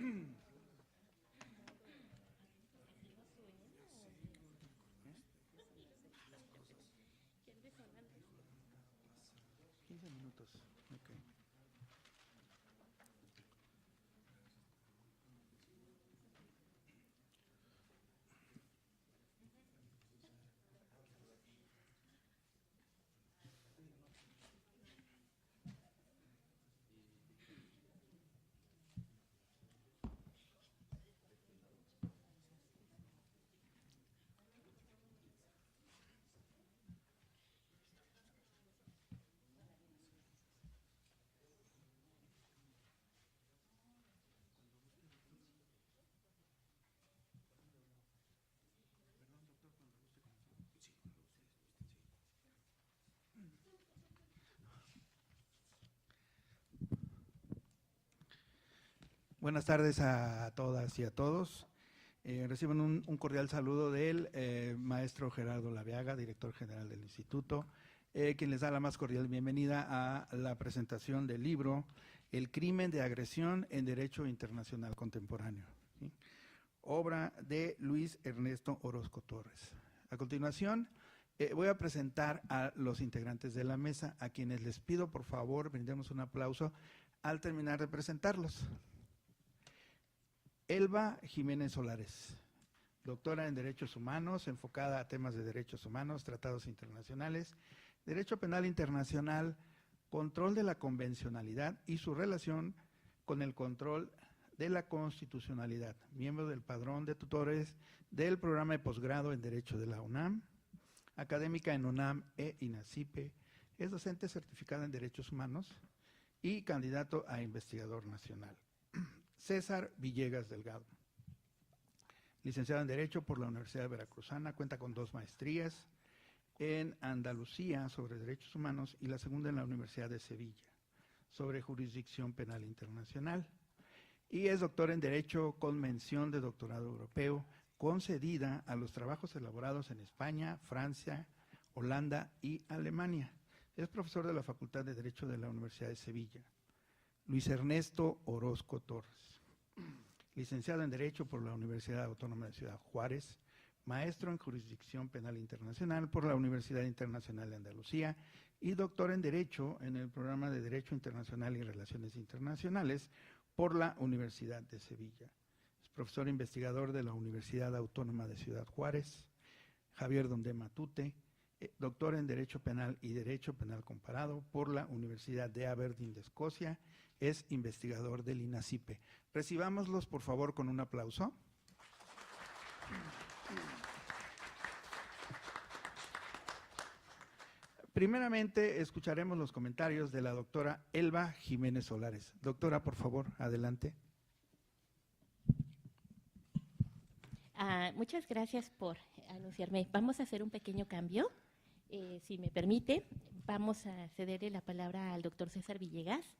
15 minutos. Okay. Buenas tardes a todas y a todos. Reciban un cordial saludo del maestro Gerardo Laviaga, director general del instituto, quien les da la más cordial bienvenida a la presentación del libro El crimen de agresión en Derecho Internacional Contemporáneo, ¿sí? Obra de Luis Ernesto Orozco Torres. A continuación, voy a presentar a los integrantes de la mesa, a quienes les pido por favor brindemos un aplauso al terminar de presentarlos. Elba Jiménez Solares, doctora en Derechos Humanos, enfocada a temas de derechos humanos, tratados internacionales, derecho penal internacional, control de la convencionalidad y su relación con el control de la constitucionalidad, miembro del padrón de tutores del programa de posgrado en Derecho de la UNAM, académica en UNAM e INACIPE, es docente certificada en Derechos Humanos y candidato a investigador nacional. César Villegas Delgado, licenciado en Derecho por la Universidad Veracruzana, cuenta con 2 maestrías en Andalucía sobre Derechos Humanos y la segunda en la Universidad de Sevilla sobre Jurisdicción Penal Internacional, y es doctor en Derecho con mención de doctorado europeo concedida a los trabajos elaborados en España, Francia, Holanda y Alemania. Es profesor de la Facultad de Derecho de la Universidad de Sevilla. Luis Ernesto Orozco Torres, licenciado en Derecho por la Universidad Autónoma de Ciudad Juárez, maestro en Jurisdicción Penal Internacional por la Universidad Internacional de Andalucía y doctor en Derecho en el programa de Derecho Internacional y Relaciones Internacionales por la Universidad de Sevilla. Es profesor investigador de la Universidad Autónoma de Ciudad Juárez. Javier Donde Matute, doctor en Derecho Penal y Derecho Penal Comparado por la Universidad de Aberdeen de Escocia, es investigador del INACIPE. Recibámoslos, por favor, con un aplauso. Primeramente, escucharemos los comentarios de la doctora Elba Jiménez Solares. Doctora, por favor, adelante. Muchas gracias por anunciarme. Vamos a hacer un pequeño cambio. Si me permite, vamos a cederle la palabra al doctor César Villegas,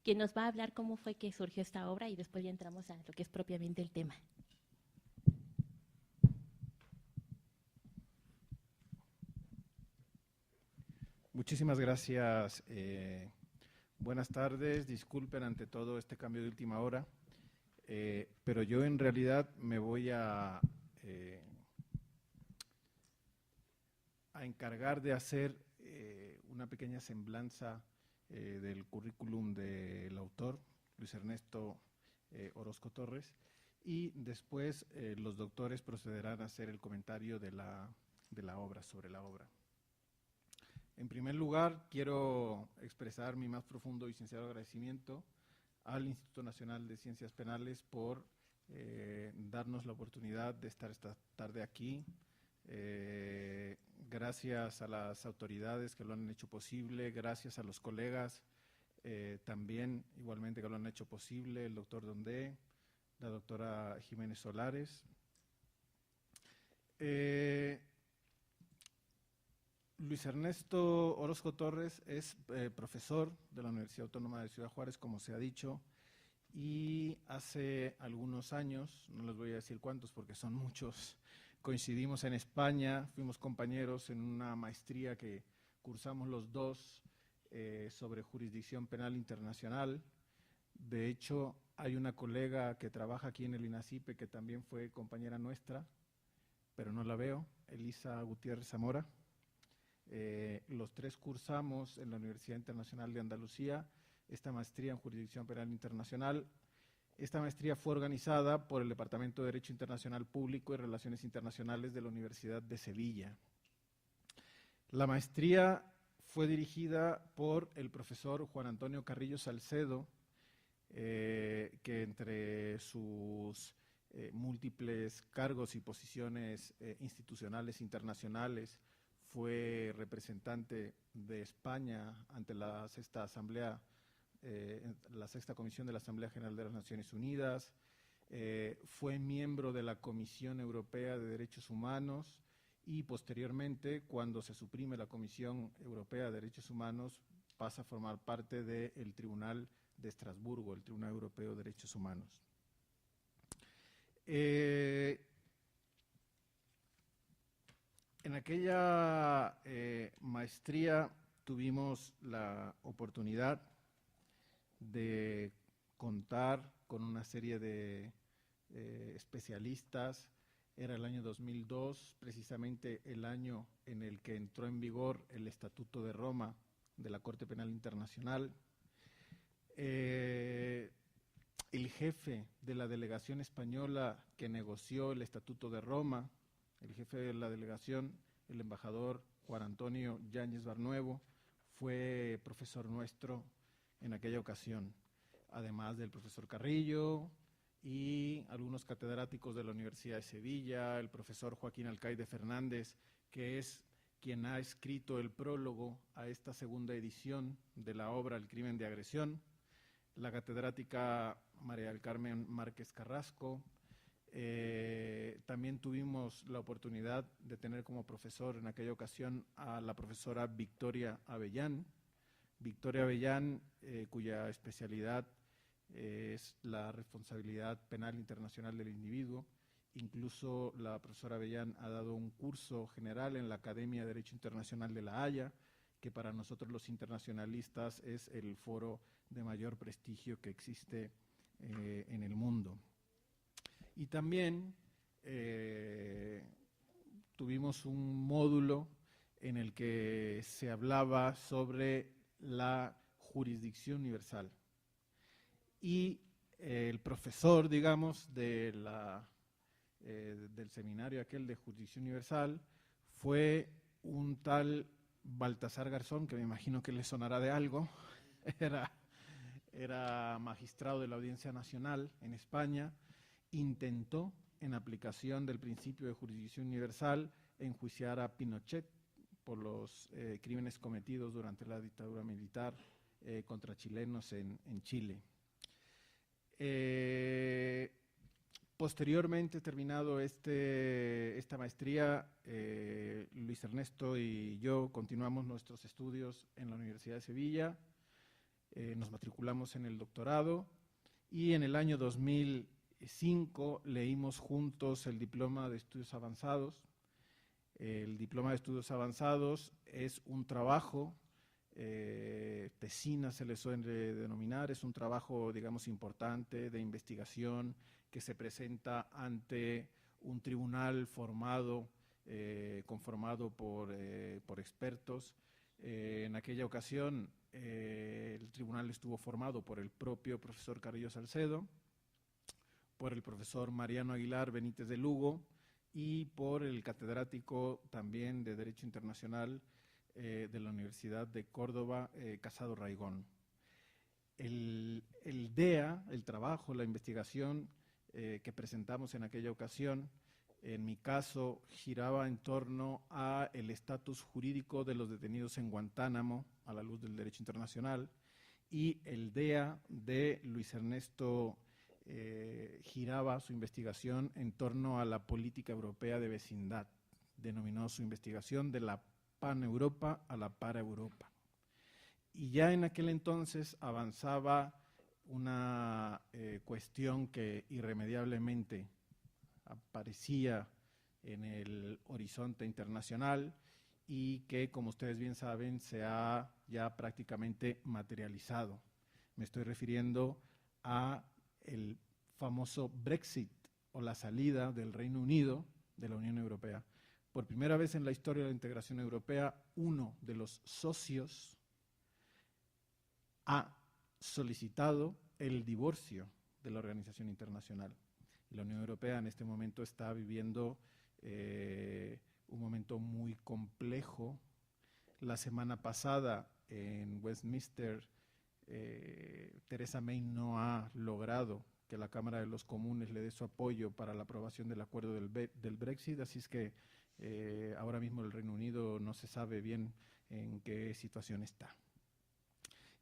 que nos va a hablar cómo fue que surgió esta obra y después ya entramos a lo que es propiamente el tema. Muchísimas gracias. Buenas tardes. Disculpen ante todo este cambio de última hora, pero yo en realidad me voy a encargar de hacer una pequeña semblanza del currículum del autor, Luis Ernesto Orozco Torres, y después los doctores procederán a hacer el comentario de la obra, sobre la obra. En primer lugar, quiero expresar mi más profundo y sincero agradecimiento al Instituto Nacional de Ciencias Penales por darnos la oportunidad de estar esta tarde aquí. Gracias a las autoridades que lo han hecho posible, gracias a los colegas también igualmente que lo han hecho posible, el doctor Dondé, la doctora Jiménez Solares. Luis Ernesto Orozco Torres es profesor de la Universidad Autónoma de Ciudad Juárez, como se ha dicho, y hace algunos años, no les voy a decir cuántos porque son muchos, coincidimos en España, fuimos compañeros en una maestría que cursamos los dos sobre jurisdicción penal internacional. De hecho, hay una colega que trabaja aquí en el INACIPE que también fue compañera nuestra, pero no la veo, Elisa Gutiérrez Zamora. Los tres cursamos en la Universidad Internacional de Andalucía esta maestría en Jurisdicción Penal Internacional. Esta maestría fue organizada por el Departamento de Derecho Internacional Público y Relaciones Internacionales de la Universidad de Sevilla. La maestría fue dirigida por el profesor Juan Antonio Carrillo Salcedo, que entre sus múltiples cargos y posiciones institucionales internacionales fue representante de España ante la sexta asamblea, la sexta comisión de la Asamblea General de las Naciones Unidas, fue miembro de la Comisión Europea de Derechos Humanos y posteriormente, cuando se suprime la Comisión Europea de Derechos Humanos, pasa a formar parte del Tribunal de Estrasburgo, el Tribunal Europeo de Derechos Humanos. En aquella maestría tuvimos la oportunidad de contar con una serie de especialistas. Era el año 2002, precisamente el año en el que entró en vigor el Estatuto de Roma de la Corte Penal Internacional. El jefe de la delegación española que negoció el Estatuto de Roma, el jefe de la delegación, el embajador Juan Antonio Yáñez Barnuevo, fue profesor nuestro en aquella ocasión, además del profesor Carrillo y algunos catedráticos de la Universidad de Sevilla, el profesor Joaquín Alcaide Fernández, que es quien ha escrito el prólogo a esta segunda edición de la obra El crimen de agresión, la catedrática María del Carmen Márquez Carrasco. También tuvimos la oportunidad de tener como profesor en aquella ocasión a la profesora Victoria Avellán. Victoria Avellán, cuya especialidad es la responsabilidad penal internacional del individuo. Incluso la profesora Avellán ha dado un curso general en la Academia de Derecho Internacional de La Haya, que para nosotros los internacionalistas es el foro de mayor prestigio que existe en el mundo. Y también tuvimos un módulo en el que se hablaba sobre la jurisdicción universal. Y el profesor, digamos, del seminario aquel de jurisdicción universal fue un tal Baltasar Garzón, que me imagino que le sonará de algo. Era magistrado de la Audiencia Nacional en España. Intentó, en aplicación del principio de jurisdicción universal, enjuiciar a Pinochet por los crímenes cometidos durante la dictadura militar contra chilenos en Chile. Posteriormente, terminado esta maestría, Luis Ernesto y yo continuamos nuestros estudios en la Universidad de Sevilla, nos matriculamos en el doctorado y en el año 2005 leímos juntos el Diploma de Estudios Avanzados. El Diploma de Estudios Avanzados es un trabajo, tesina se le suele denominar, es un trabajo, digamos, importante de investigación que se presenta ante un tribunal conformado por expertos. En aquella ocasión el tribunal estuvo formado por el propio profesor Carrillo Salcedo, por el profesor Mariano Aguilar Benítez de Lugo y por el catedrático también de Derecho Internacional de la Universidad de Córdoba, Casado Raigón. El DEA, el trabajo, la investigación que presentamos en aquella ocasión, en mi caso, giraba en torno a el estatus jurídico de los detenidos en Guantánamo a la luz del derecho internacional, y el DEA de Luis Ernesto giraba su investigación en torno a la política europea de vecindad. Denominó su investigación de la Pan-Europa a la Para-Europa. Y ya en aquel entonces avanzaba una cuestión que irremediablemente aparecía en el horizonte internacional y que, como ustedes bien saben, se ha ya prácticamente materializado. Me estoy refiriendo a el famoso Brexit o la salida del Reino Unido de la Unión Europea. Por primera vez en la historia de la integración europea, uno de los socios ha solicitado el divorcio de la organización internacional. Y la Unión Europea en este momento está viviendo un momento muy complejo. La semana pasada en Westminster, Theresa May no ha logrado que la Cámara de los Comunes le dé su apoyo para la aprobación del acuerdo del Brexit, así es que ahora mismo el Reino Unido no se sabe bien en qué situación está.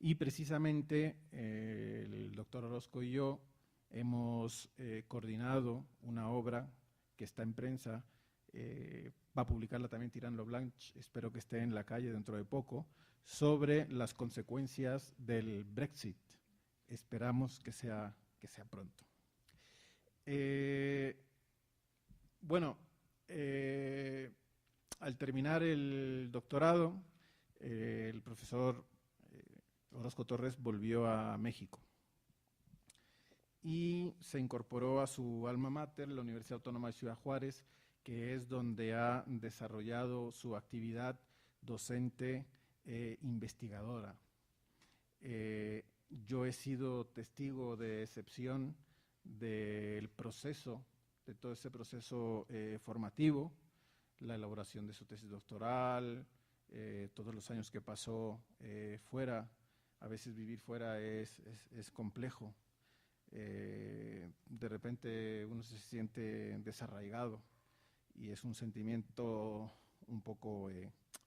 Y precisamente el doctor Orozco y yo hemos coordinado una obra que está en prensa, va a publicarla también Tirant lo Blanche, espero que esté en la calle dentro de poco, sobre las consecuencias del Brexit. Esperamos que sea pronto. Bueno, al terminar el doctorado, el profesor Orozco Torres volvió a México y se incorporó a su alma mater, la Universidad Autónoma de Ciudad Juárez, que es donde ha desarrollado su actividad docente investigadora. Yo he sido testigo de excepción del proceso, de todo ese proceso formativo, la elaboración de su tesis doctoral, todos los años que pasó fuera. A veces vivir fuera es complejo. De repente uno se siente desarraigado y es un sentimiento un poco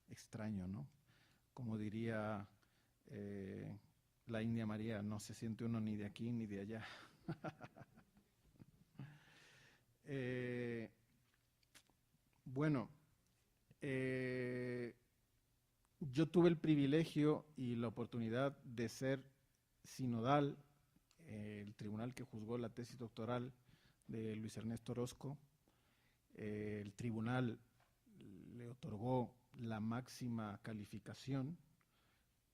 extraño, ¿no? Como diría la India María, no se siente uno ni de aquí ni de allá. Bueno, yo tuve el privilegio y la oportunidad de ser sinodal, el tribunal que juzgó la tesis doctoral de Luis Ernesto Orozco. El tribunal le otorgó la máxima calificación,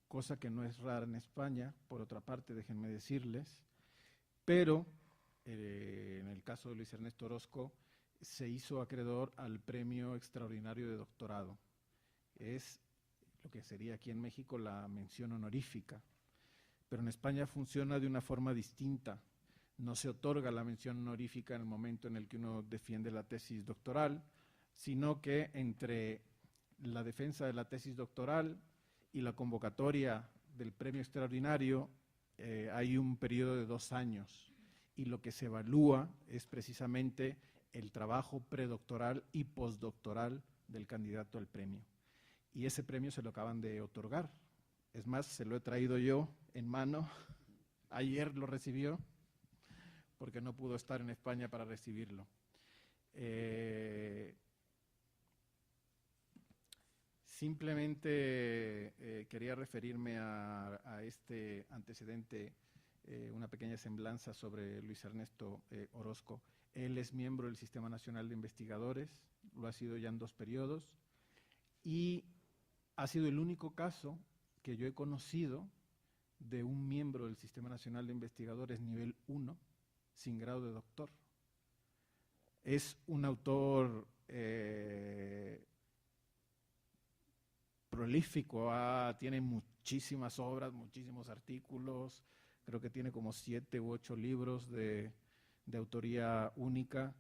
cosa que no es rara en España, por otra parte, déjenme decirles, pero en el caso de Luis Ernesto Orozco se hizo acreedor al premio extraordinario de doctorado. Es lo que sería aquí en México la mención honorífica, pero en España funciona de una forma distinta. No se otorga la mención honorífica en el momento en el que uno defiende la tesis doctoral, sino que entre la defensa de la tesis doctoral y la convocatoria del premio extraordinario hay un periodo de 2 años, y lo que se evalúa es precisamente el trabajo predoctoral y postdoctoral del candidato al premio. Y ese premio se lo acaban de otorgar. Es más, se lo he traído yo en mano. Ayer lo recibió, porque no pudo estar en España para recibirlo. Simplemente quería referirme a este antecedente, una pequeña semblanza sobre Luis Ernesto Orozco. Él es miembro del Sistema Nacional de Investigadores, lo ha sido ya en 2 periodos, y ha sido el único caso que yo he conocido de un miembro del Sistema Nacional de Investigadores nivel 1 sin grado de doctor. Es un autor prolífico, tiene muchísimas obras, muchísimos artículos, creo que tiene como 7 u 8 libros de autoría única.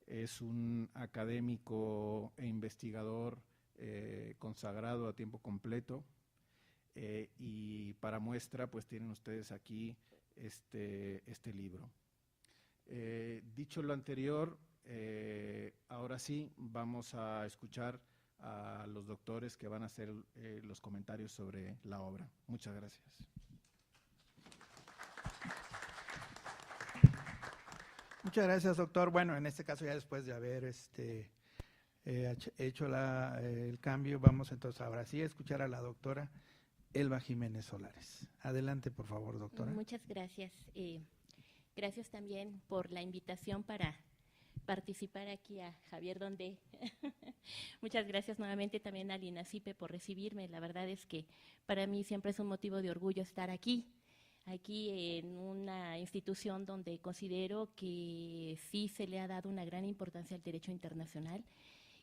Es un académico e investigador consagrado a tiempo completo, y para muestra pues tienen ustedes aquí este libro. Dicho lo anterior, ahora sí vamos a escuchar a los doctores que van a hacer los comentarios sobre la obra. Muchas gracias. Muchas gracias, doctor. Bueno, en este caso ya después de haber hecho el cambio, vamos entonces ahora sí a escuchar a la doctora Elba Jiménez Solares. Adelante, por favor, doctora. Muchas gracias. Gracias también por la invitación para participar aquí a Javier Donde. Muchas gracias nuevamente también al INACIPE por recibirme. La verdad es que para mí siempre es un motivo de orgullo estar aquí. aquí en una institución donde considero que sí se le ha dado una gran importancia al derecho internacional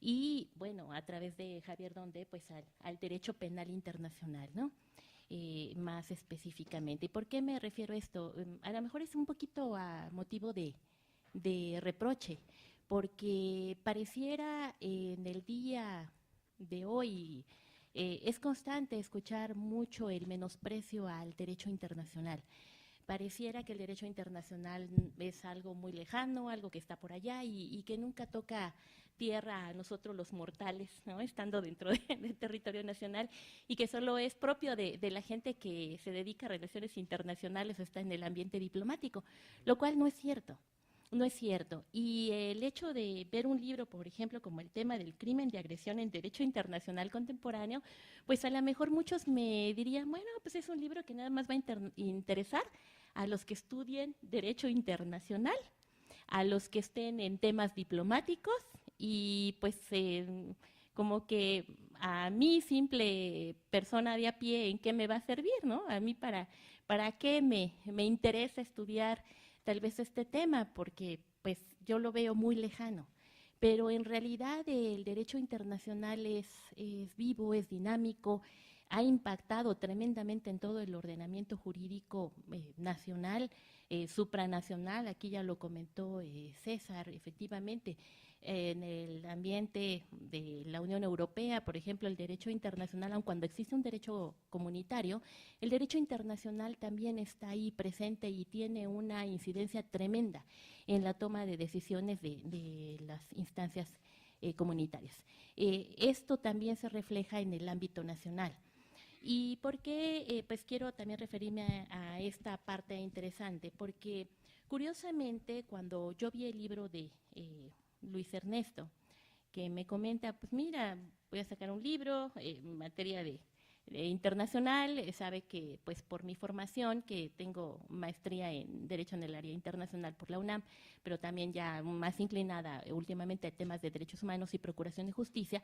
y, bueno, a través de Javier Donde, pues al derecho penal internacional, ¿no? Más específicamente. ¿Y por qué me refiero a esto? A lo mejor es un poquito a motivo de reproche, porque pareciera en el día de hoy es constante escuchar mucho el menosprecio al derecho internacional. Pareciera que el derecho internacional es algo muy lejano, algo que está por allá y que nunca toca tierra a nosotros los mortales, ¿no? Estando dentro del territorio nacional y que solo es propio de la gente que se dedica a relaciones internacionales o está en el ambiente diplomático, lo cual no es cierto. No es cierto. Y el hecho de ver un libro, por ejemplo, como el tema del crimen de agresión en derecho internacional contemporáneo, pues a lo mejor muchos me dirían, bueno, pues es un libro que nada más va a interesar a los que estudien derecho internacional, a los que estén en temas diplomáticos y pues como que a mí, simple persona de a pie, ¿en qué me va a servir, no? A mí para qué me interesa estudiar tal vez este tema, porque pues yo lo veo muy lejano. Pero en realidad el derecho internacional es vivo, es dinámico, ha impactado tremendamente en todo el ordenamiento jurídico nacional, supranacional, aquí ya lo comentó César, efectivamente, en el ambiente de la Unión Europea, por ejemplo, el derecho internacional, aun cuando existe un derecho comunitario, el derecho internacional también está ahí presente y tiene una incidencia tremenda en la toma de decisiones de las instancias comunitarias. Esto también se refleja en el ámbito nacional. ¿Y por qué? Pues quiero también referirme a esta parte interesante, porque curiosamente cuando yo vi el libro de Luis Ernesto, que me comenta, pues mira, voy a sacar un libro en materia de internacional, sabe que pues por mi formación, que tengo maestría en Derecho en el área internacional por la UNAM, pero también ya más inclinada últimamente a temas de derechos humanos y procuración de justicia,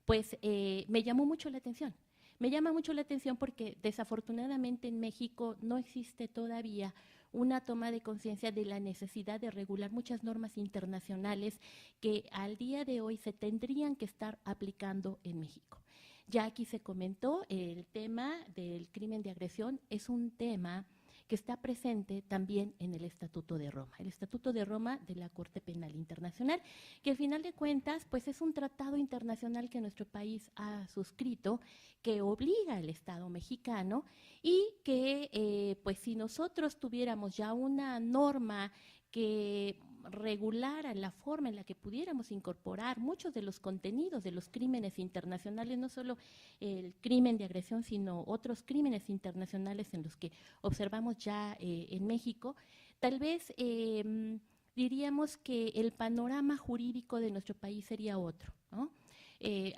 pues me llamó mucho la atención. Me llama mucho la atención porque desafortunadamente en México no existe todavía una toma de conciencia de la necesidad de regular muchas normas internacionales que al día de hoy se tendrían que estar aplicando en México. Ya aquí se comentó, el tema del crimen de agresión es un tema que está presente también en el Estatuto de Roma, el Estatuto de Roma de la Corte Penal Internacional, que al final de cuentas pues es un tratado internacional que nuestro país ha suscrito, que obliga al Estado mexicano y que pues si nosotros tuviéramos ya una norma que regulara la forma en la que pudiéramos incorporar muchos de los contenidos de los crímenes internacionales, no solo el crimen de agresión, sino otros crímenes internacionales en los que observamos ya en México, tal vez diríamos que el panorama jurídico de nuestro país sería otro, ¿no?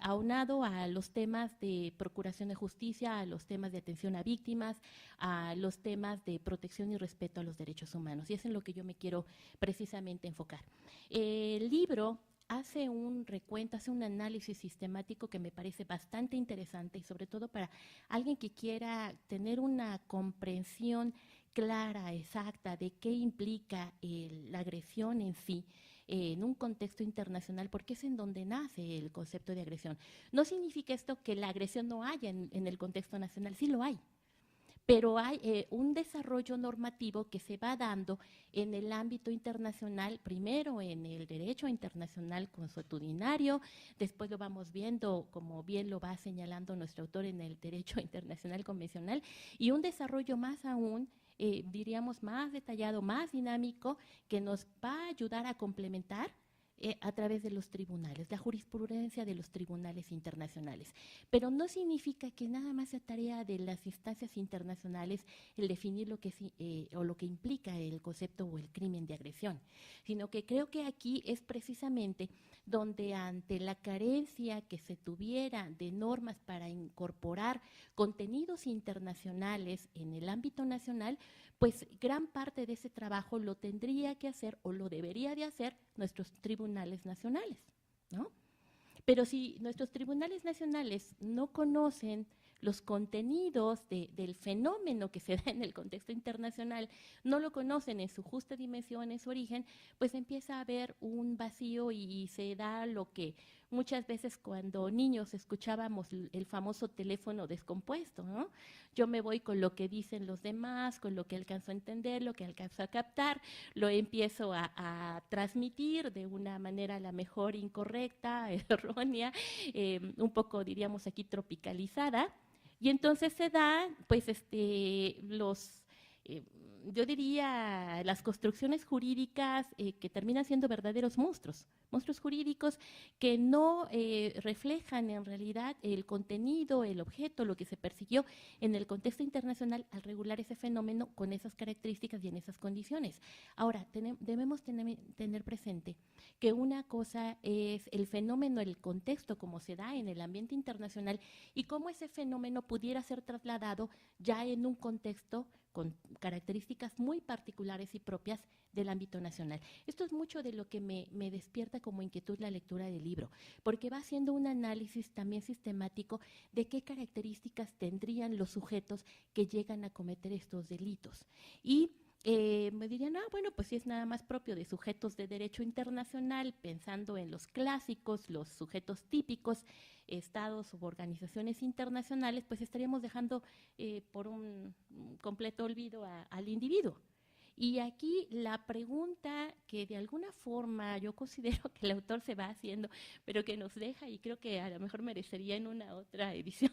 Aunado a los temas de procuración de justicia, a los temas de atención a víctimas, a los temas de protección y respeto a los derechos humanos. Y es en lo que yo me quiero precisamente enfocar. El libro hace un recuento, hace un análisis sistemático que me parece bastante interesante y sobre todo para alguien que quiera tener una comprensión clara, exacta de qué implica la agresión en sí, en un contexto internacional, porque es en donde nace el concepto de agresión. No significa esto que la agresión no haya en el contexto nacional, sí lo hay, pero hay un desarrollo normativo que se va dando en el ámbito internacional, primero en el derecho internacional consuetudinario, después lo vamos viendo, como bien lo va señalando nuestro autor, en el derecho internacional convencional, y un desarrollo más aún, diríamos más detallado, más dinámico, que nos va a ayudar a complementar a través de los tribunales, la jurisprudencia de los tribunales internacionales. Pero no significa que nada más sea tarea de las instancias internacionales el definir lo que o lo que implica el concepto o el crimen de agresión, sino que creo que aquí es precisamente donde ante la carencia que se tuviera de normas para incorporar contenidos internacionales en el ámbito nacional, pues gran parte de ese trabajo lo tendría que hacer o lo debería de hacer nuestros tribunales nacionales, ¿no? Pero si nuestros tribunales nacionales no conocen los contenidos del fenómeno que se da en el contexto internacional no lo conocen en su justa dimensión, en su origen, pues empieza a haber un vacío y se da lo que muchas veces cuando niños escuchábamos el famoso teléfono descompuesto, ¿no? Yo me voy con lo que dicen los demás, con lo que alcanzo a entender, lo que alcanzo a captar, lo empiezo a transmitir de una manera a la mejor incorrecta, errónea, un poco diríamos aquí tropicalizada, y entonces se da pues yo diría las construcciones jurídicas que terminan siendo verdaderos monstruos jurídicos que no reflejan en realidad el contenido, el objeto, lo que se persiguió en el contexto internacional al regular ese fenómeno con esas características y en esas condiciones. Ahora, debemos tener presente que una cosa es el fenómeno, el contexto como se da en el ambiente internacional y cómo ese fenómeno pudiera ser trasladado ya en un contexto con características muy particulares y propias del ámbito nacional. Esto es mucho de lo que me despierta como inquietud la lectura del libro, porque va haciendo un análisis también sistemático de qué características tendrían los sujetos que llegan a cometer estos delitos. Y me dirían, bueno, pues si es nada más propio de sujetos de derecho internacional, pensando en los clásicos, los sujetos típicos, estados u organizaciones internacionales, pues estaríamos dejando por un completo olvido al individuo. Y aquí la pregunta que de alguna forma yo considero que el autor se va haciendo, pero que nos deja, y creo que a lo mejor merecería en una otra edición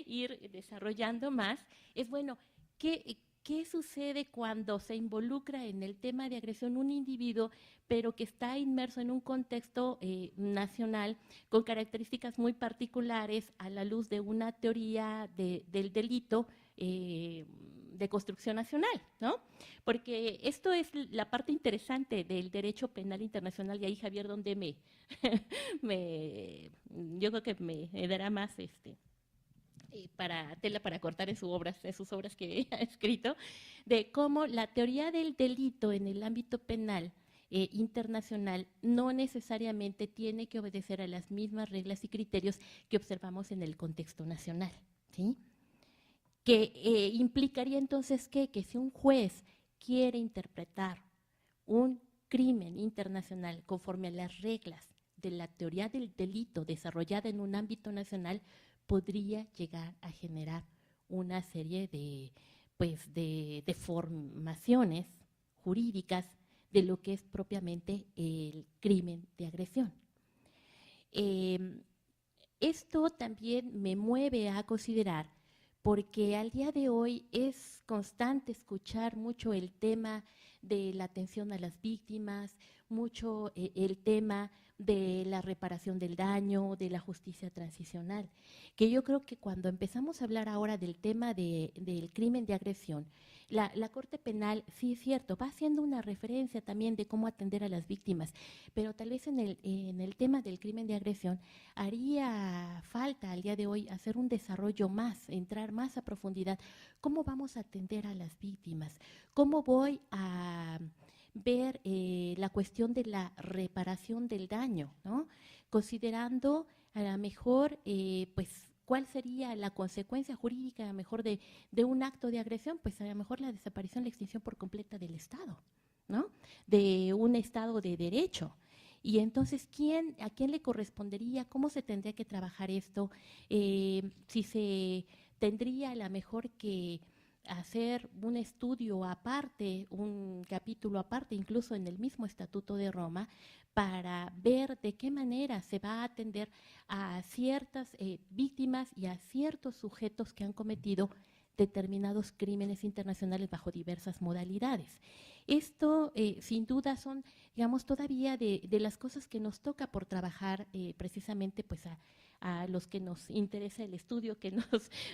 ir desarrollando más, es bueno, ¿qué sucede cuando se involucra en el tema de agresión un individuo, pero que está inmerso en un contexto nacional con características muy particulares a la luz de una teoría del delito de construcción nacional, ¿no? Porque esto es la parte interesante del derecho penal internacional, y ahí, Javier, donde yo creo que me dará más tela para cortar en sus obras que ha escrito, de cómo la teoría del delito en el ámbito penal internacional no necesariamente tiene que obedecer a las mismas reglas y criterios que observamos en el contexto nacional, ¿sí? Que implicaría entonces que si un juez quiere interpretar un crimen internacional conforme a las reglas de la teoría del delito desarrollada en un ámbito nacional, podría llegar a generar una serie de deformaciones jurídicas de lo que es propiamente el crimen de agresión. Esto también me mueve a considerar, porque al día de hoy es constante escuchar mucho el tema de la atención a las víctimas, mucho el tema de la reparación del daño, de la justicia transicional, que yo creo que cuando empezamos a hablar ahora del tema del crimen de agresión, la Corte Penal, sí es cierto, va haciendo una referencia también de cómo atender a las víctimas, pero tal vez en el tema del crimen de agresión haría falta al día de hoy hacer un desarrollo más, entrar más a profundidad. ¿Cómo vamos a atender a las víctimas? ¿Cómo voy a ver la cuestión de la reparación del daño, ¿no? Considerando a lo mejor, ¿cuál sería la consecuencia jurídica a lo mejor de un acto de agresión? Pues a lo mejor la desaparición, la extinción por completa del Estado, ¿no? De un Estado de derecho. Y entonces, ¿a quién le correspondería? ¿Cómo se tendría que trabajar esto? Si se tendría a lo mejor que hacer un estudio aparte, un capítulo aparte, incluso en el mismo Estatuto de Roma, para ver de qué manera se va a atender a ciertas víctimas y a ciertos sujetos que han cometido determinados crímenes internacionales bajo diversas modalidades. Esto, sin duda, son, digamos, todavía de las cosas que nos toca por trabajar precisamente pues a los que nos interesa el estudio, que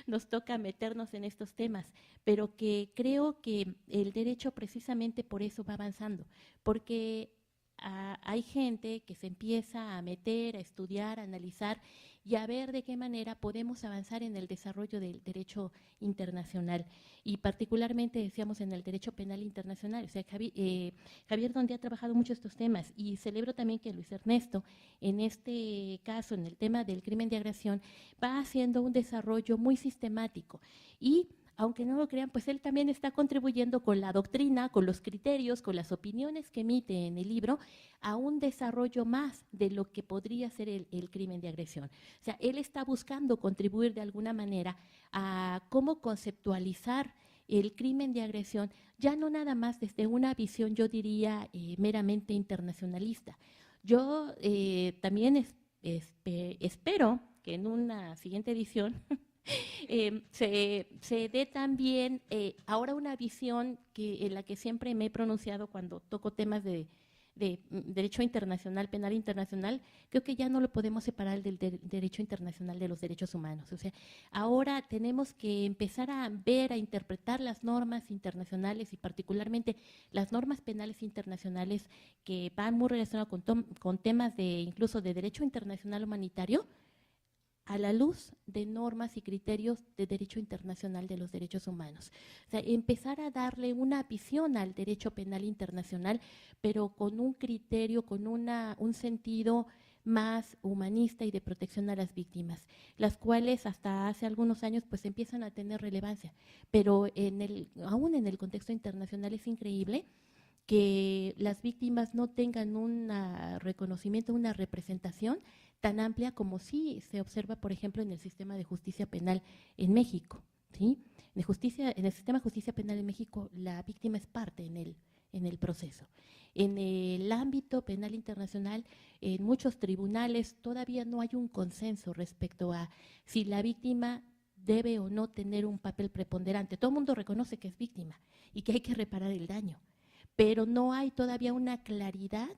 nos toca meternos en estos temas, pero que creo que el derecho precisamente por eso va avanzando, porque hay gente que se empieza a meter, a estudiar, a analizar y a ver de qué manera podemos avanzar en el desarrollo del derecho internacional y particularmente, decíamos, en el derecho penal internacional. O sea, Javier Donde ha trabajado mucho estos temas y celebro también que Luis Ernesto, en este caso, en el tema del crimen de agresión, va haciendo un desarrollo muy sistemático y aunque no lo crean, pues él también está contribuyendo con la doctrina, con los criterios, con las opiniones que emite en el libro, a un desarrollo más de lo que podría ser el crimen de agresión. O sea, él está buscando contribuir de alguna manera a cómo conceptualizar el crimen de agresión, ya no nada más desde una visión, yo diría, meramente internacionalista. Yo también espero que en una siguiente edición se dé también ahora una visión en la que siempre me he pronunciado cuando toco temas de derecho internacional, penal internacional. Creo que ya no lo podemos separar del derecho internacional de los derechos humanos. O sea, ahora tenemos que empezar a ver, a interpretar las normas internacionales y particularmente las normas penales internacionales que van muy relacionadas con temas de incluso de derecho internacional humanitario, a la luz de normas y criterios de derecho internacional de los derechos humanos. O sea, empezar a darle una visión al derecho penal internacional, pero con un criterio, con un sentido más humanista y de protección a las víctimas, las cuales hasta hace algunos años pues empiezan a tener relevancia, pero aún en el contexto internacional es increíble que las víctimas no tengan un reconocimiento, una representación tan amplia como sí se observa, por ejemplo, en el sistema de justicia penal en México, ¿sí? En el sistema de justicia penal en México, la víctima es parte en el proceso. En el ámbito penal internacional, en muchos tribunales todavía no hay un consenso respecto a si la víctima debe o no tener un papel preponderante. Todo el mundo reconoce que es víctima y que hay que reparar el daño, pero no hay todavía una claridad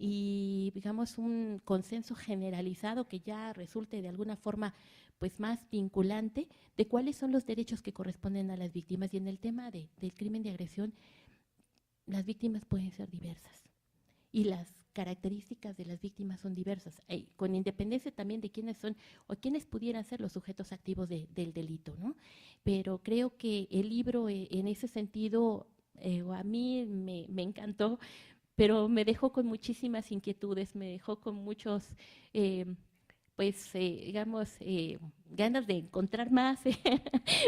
y, digamos, un consenso generalizado que ya resulte de alguna forma pues más vinculante de cuáles son los derechos que corresponden a las víctimas. Y en el tema del crimen de agresión, las víctimas pueden ser diversas y las características de las víctimas son diversas, con independencia también de quiénes son o quiénes pudieran ser los sujetos activos del delito, ¿no? Pero creo que el libro en ese sentido a mí me encantó, pero me dejó con muchísimas inquietudes, me dejó con muchos, digamos, ganas de encontrar más,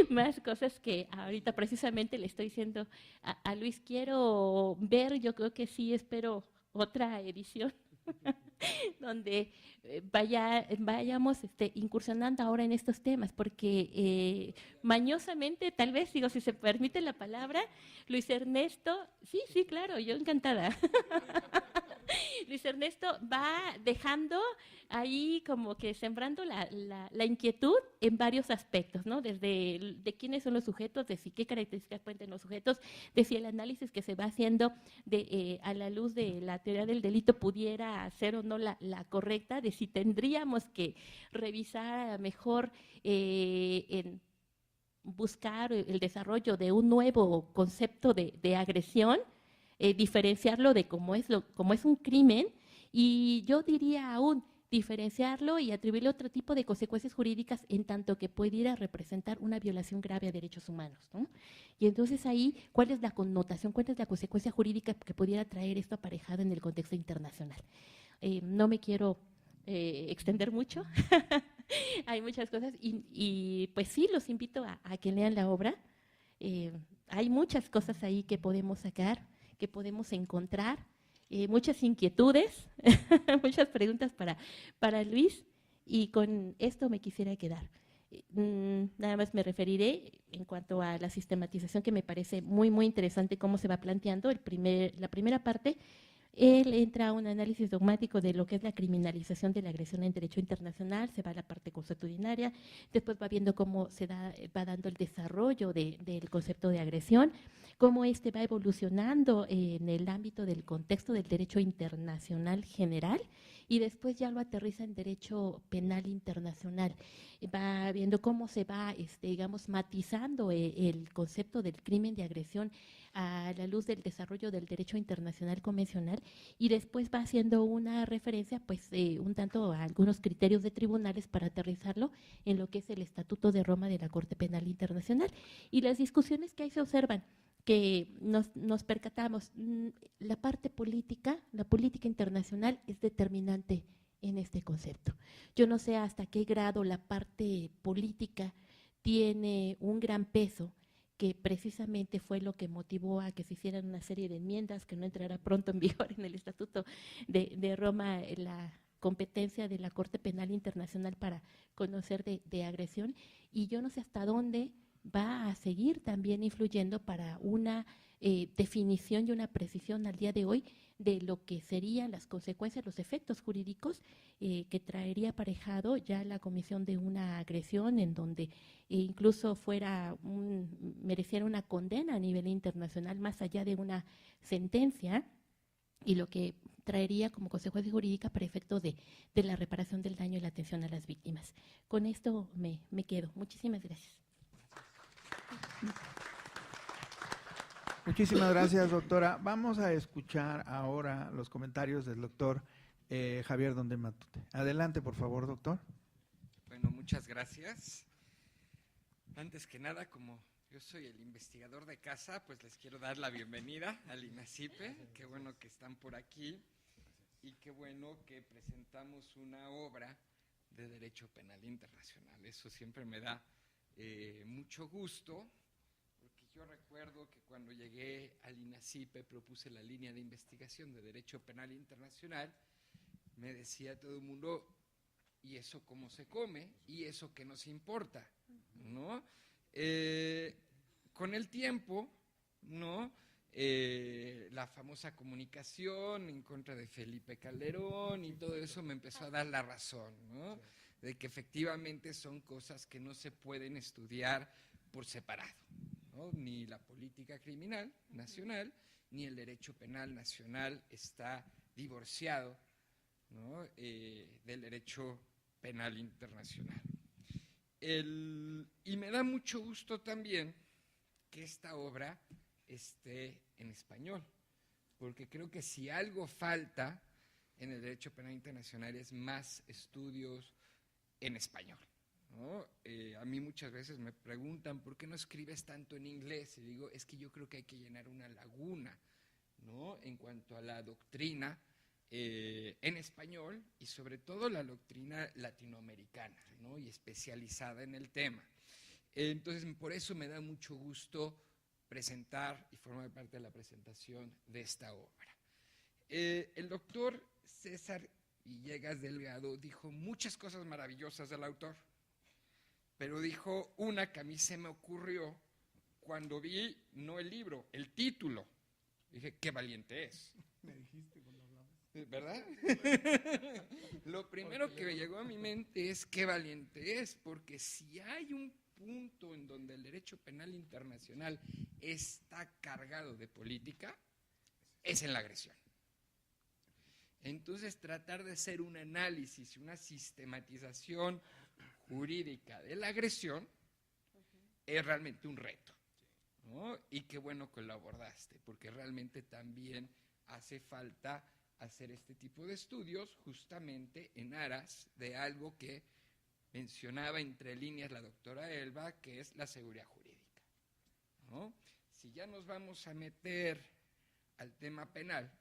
más cosas que ahorita precisamente le estoy diciendo a Luis, quiero ver, yo creo que sí, espero otra edición donde vayamos incursionando ahora en estos temas, porque mañosamente, tal vez, digo, si se permite la palabra, Luis Ernesto, sí, claro, yo encantada. Luis Ernesto va dejando ahí como que sembrando la inquietud en varios aspectos, ¿no? Desde de quiénes son los sujetos, de si qué características pueden tener los sujetos, de si el análisis que se va haciendo a la luz de la teoría del delito pudiera ser o no la correcta, de si tendríamos que revisar mejor en buscar el desarrollo de un nuevo concepto de agresión, diferenciarlo de cómo es un crimen, y yo diría aún diferenciarlo y atribuirle otro tipo de consecuencias jurídicas en tanto que pudiera representar una violación grave a derechos humanos, ¿no? Y entonces ahí, ¿cuál es la connotación, cuál es la consecuencia jurídica que pudiera traer esto aparejado en el contexto internacional? No me quiero extender mucho, hay muchas cosas y pues sí, los invito a que lean la obra. Hay muchas cosas ahí que podemos sacar, que podemos encontrar, muchas inquietudes, muchas preguntas para Luis, y con esto me quisiera quedar. Nada más me referiré en cuanto a la sistematización, que me parece muy, muy interesante cómo se va planteando. La primera parte, él entra a un análisis dogmático de lo que es la criminalización de la agresión en derecho internacional, se va a la parte consuetudinaria, después va viendo cómo va dando el desarrollo del concepto de agresión, cómo este va evolucionando en el ámbito del contexto del derecho internacional general y después ya lo aterriza en derecho penal internacional. Va viendo cómo se va, digamos, matizando el concepto del crimen de agresión a la luz del desarrollo del derecho internacional convencional y después va haciendo una referencia, pues, un tanto a algunos criterios de tribunales para aterrizarlo en lo que es el Estatuto de Roma de la Corte Penal Internacional. Y las discusiones que ahí se observan, que nos percatamos, la parte política, la política internacional es determinante en este concepto. Yo no sé hasta qué grado la parte política tiene un gran peso, que precisamente fue lo que motivó a que se hicieran una serie de enmiendas, que no entrará pronto en vigor en el Estatuto de Roma, la competencia de la Corte Penal Internacional para conocer de agresión, y yo no sé hasta dónde va a seguir también influyendo para una definición y una precisión al día de hoy de lo que serían las consecuencias, los efectos jurídicos que traería aparejado ya la comisión de una agresión en donde incluso mereciera una condena a nivel internacional más allá de una sentencia, y lo que traería como consecuencia jurídica para efectos de la reparación del daño y la atención a las víctimas. Con esto me quedo. Muchísimas gracias. Muchísimas gracias, doctora. Vamos a escuchar ahora los comentarios del doctor Javier Donde Matute. Adelante, por favor, doctor. Bueno, muchas gracias. Antes que nada, como yo soy el investigador de casa, pues les quiero dar la bienvenida al INACIPE. Qué bueno que están por aquí y qué bueno que presentamos una obra de Derecho Penal Internacional. Eso siempre me da mucho gusto, porque yo recuerdo que cuando llegué al INACIPE propuse la línea de investigación de Derecho Penal Internacional. Me decía todo el mundo, ¿y eso cómo se come? ¿Y eso qué nos importa? ¿No? Con el tiempo, ¿no? La famosa comunicación en contra de Felipe Calderón y todo eso me empezó a dar la razón, ¿no? De que efectivamente son cosas que no se pueden estudiar por separado, ¿no? Ni la política criminal nacional, ni el derecho penal nacional está divorciado, ¿no? Del derecho penal internacional. Y me da mucho gusto también que esta obra esté en español, porque creo que si algo falta en el derecho penal internacional es más estudios en español, ¿no? A mí muchas veces me preguntan, ¿por qué no escribes tanto en inglés? Y digo, es que yo creo que hay que llenar una laguna, ¿no? En cuanto a la doctrina en español y sobre todo la doctrina latinoamericana, ¿no? Y especializada en el tema. Entonces, por eso me da mucho gusto presentar y formar parte de la presentación de esta obra. El doctor César Villegas Delgado dijo muchas cosas maravillosas del autor, pero dijo una que a mí se me ocurrió cuando vi, no el libro, el título. Dije, qué valiente es. Me dijiste cuando hablamos. ¿Verdad? Lo primero que me llegó a mi mente es qué valiente es, porque si hay un punto en donde el derecho penal internacional está cargado de política, es en la agresión. Entonces, tratar de hacer un análisis, una sistematización jurídica de la agresión es realmente un reto, ¿no? Y qué bueno que lo abordaste, porque realmente también hace falta hacer este tipo de estudios justamente en aras de algo que mencionaba entre líneas la doctora Elba, que es la seguridad jurídica, ¿no? Si ya nos vamos a meter al tema penal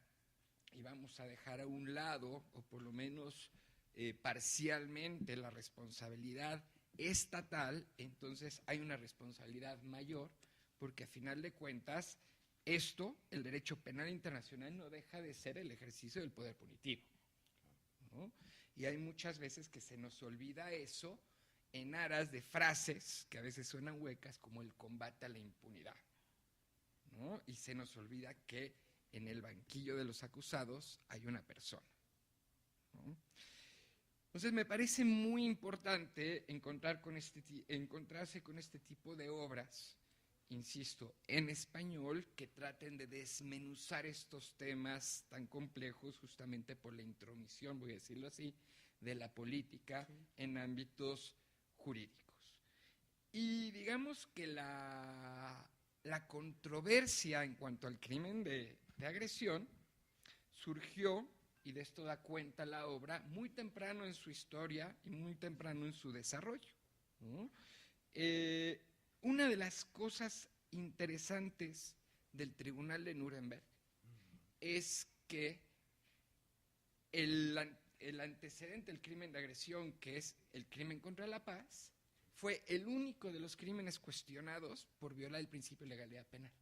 y vamos a dejar a un lado, o por lo menos parcialmente, la responsabilidad estatal, entonces hay una responsabilidad mayor, porque a final de cuentas, el derecho penal internacional no deja de ser el ejercicio del poder punitivo, ¿no? Y hay muchas veces que se nos olvida eso en aras de frases que a veces suenan huecas, como el combate a la impunidad, ¿no? Y se nos olvida que en el banquillo de los acusados hay una persona, ¿no? Entonces me parece muy importante encontrarse con este tipo de obras insisto, en español, que traten de desmenuzar estos temas tan complejos justamente por la intromisión, voy a decirlo así, de la política en ámbitos jurídicos. Y digamos que la controversia en cuanto al crimen de agresión surgió, y de esto da cuenta la obra, muy temprano en su historia y muy temprano en su desarrollo, ¿no? Una de las cosas interesantes del Tribunal de Nuremberg es que el antecedente del crimen de agresión, que es el crimen contra la paz, fue el único de los crímenes cuestionados por violar el principio de legalidad penal.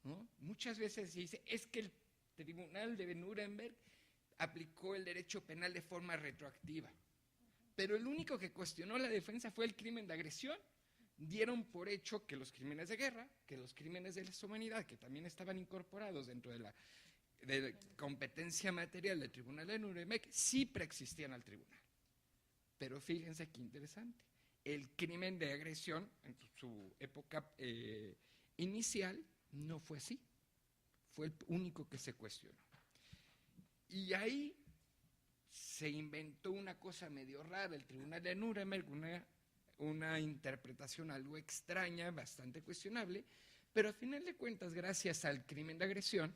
¿No? Muchas veces se dice, es que el Tribunal de Nuremberg aplicó el derecho penal de forma retroactiva, pero el único que cuestionó la defensa fue el crimen de agresión. Dieron por hecho que los crímenes de guerra, que los crímenes de lesa humanidad, que también estaban incorporados dentro de la competencia material del Tribunal de Nuremberg, sí preexistían al tribunal. Pero fíjense qué interesante, el crimen de agresión en su época inicial no fue así, fue el único que se cuestionó. Y ahí se inventó una cosa medio rara, el Tribunal de Nuremberg, una interpretación algo extraña, bastante cuestionable, pero a final de cuentas, gracias al crimen de agresión,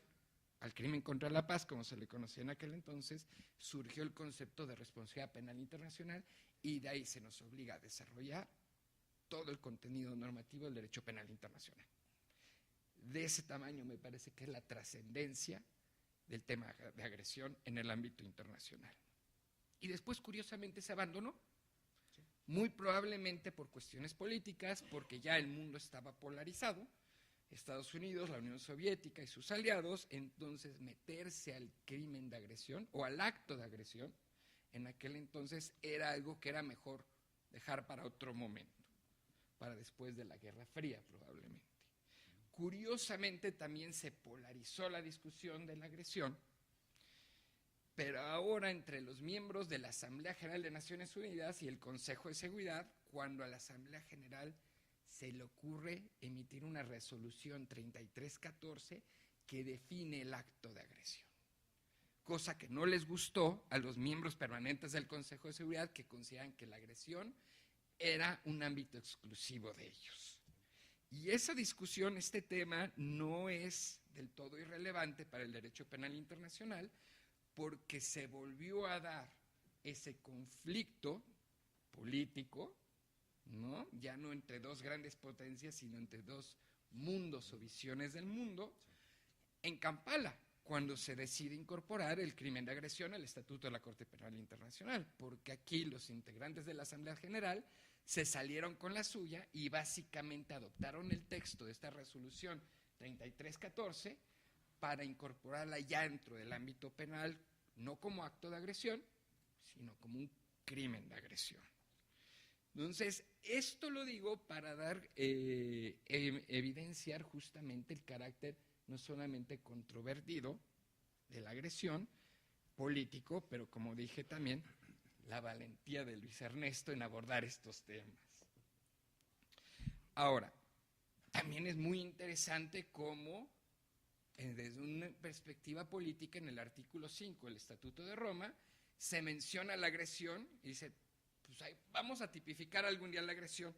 al crimen contra la paz, como se le conocía en aquel entonces, surgió el concepto de responsabilidad penal internacional, y de ahí se nos obliga a desarrollar todo el contenido normativo del derecho penal internacional. De ese tamaño me parece que es la trascendencia del tema de agresión en el ámbito internacional. Y después, curiosamente, se abandonó, muy probablemente por cuestiones políticas, porque ya el mundo estaba polarizado, Estados Unidos, la Unión Soviética y sus aliados. Entonces meterse al crimen de agresión o al acto de agresión en aquel entonces era algo que era mejor dejar para otro momento, para después de la Guerra Fría probablemente. Curiosamente también se polarizó la discusión de la agresión, pero ahora entre los miembros de la Asamblea General de Naciones Unidas y el Consejo de Seguridad, cuando a la Asamblea General se le ocurre emitir una resolución 3314 que define el acto de agresión, cosa que no les gustó a los miembros permanentes del Consejo de Seguridad, que consideran que la agresión era un ámbito exclusivo de ellos. Y esa discusión, este tema, no es del todo irrelevante para el derecho penal internacional, porque se volvió a dar ese conflicto político, ¿no? Ya no entre dos grandes potencias, sino entre dos mundos o visiones del mundo, en Kampala, cuando se decide incorporar el crimen de agresión al Estatuto de la Corte Penal Internacional, porque aquí los integrantes de la Asamblea General se salieron con la suya y básicamente adoptaron el texto de esta resolución 3314 para incorporarla ya dentro del ámbito penal, no como acto de agresión, sino como un crimen de agresión. Entonces, esto lo digo para dar, evidenciar justamente el carácter no solamente controvertido de la agresión político, pero como dije también, la valentía de Luis Ernesto en abordar estos temas. Ahora, también es muy interesante cómo, desde una perspectiva política, en el artículo 5 del Estatuto de Roma, se menciona la agresión y dice, pues vamos a tipificar algún día la agresión,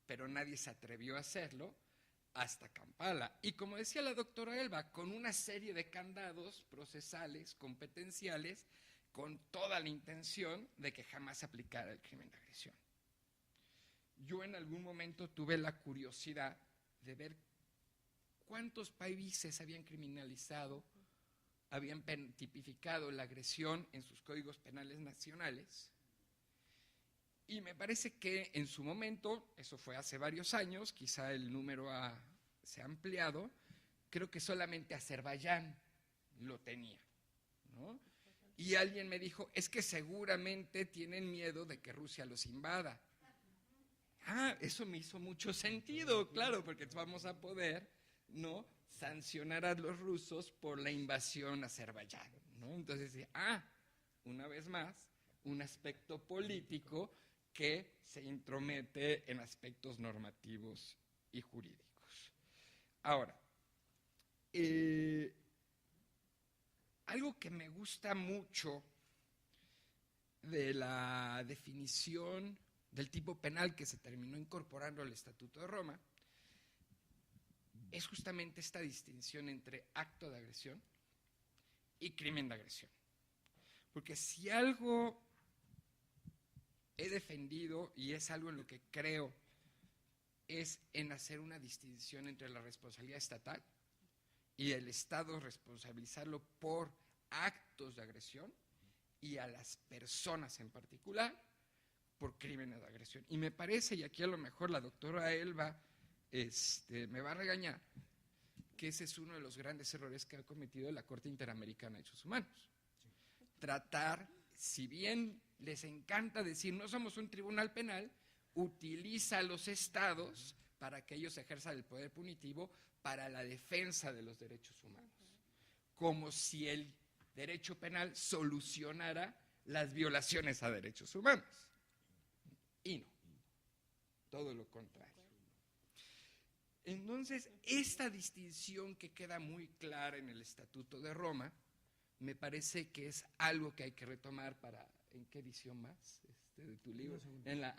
pero nadie se atrevió a hacerlo hasta Kampala. Y como decía la doctora Elba, con una serie de candados procesales, competenciales, con toda la intención de que jamás se aplicara el crimen de agresión. Yo en algún momento tuve la curiosidad de ver cuántos países habían criminalizado, habían tipificado la agresión en sus códigos penales nacionales. Y me parece que en su momento, eso fue hace varios años, quizá el número se ha ampliado, creo que solamente Azerbaiyán lo tenía, ¿no? Y alguien me dijo, es que seguramente tienen miedo de que Rusia los invada. Eso me hizo mucho sentido, claro, porque vamos a poder, ¿no?, sancionar a los rusos por la invasión a Azerbaiyán, ¿no? Entonces, una vez más, un aspecto político que se intromete en aspectos normativos y jurídicos. Ahora, algo que me gusta mucho de la definición del tipo penal que se terminó incorporando al Estatuto de Roma es justamente esta distinción entre acto de agresión y crimen de agresión. Porque si algo he defendido y es algo en lo que creo, es en hacer una distinción entre la responsabilidad estatal y el Estado responsabilizarlo por actos de agresión y a las personas en particular por crímenes de agresión. Y me parece, y aquí a lo mejor la doctora Elba me va a regañar, que ese es uno de los grandes errores que ha cometido la Corte Interamericana de Derechos Humanos. Tratar, si bien les encanta decir no somos un tribunal penal, utiliza a los estados para que ellos ejerzan el poder punitivo para la defensa de los derechos humanos, como si el derecho penal solucionara las violaciones a derechos humanos. Y no, todo lo contrario. Entonces, esta distinción que queda muy clara en el Estatuto de Roma, me parece que es algo que hay que retomar para, ¿en qué edición más de tu libro? En la,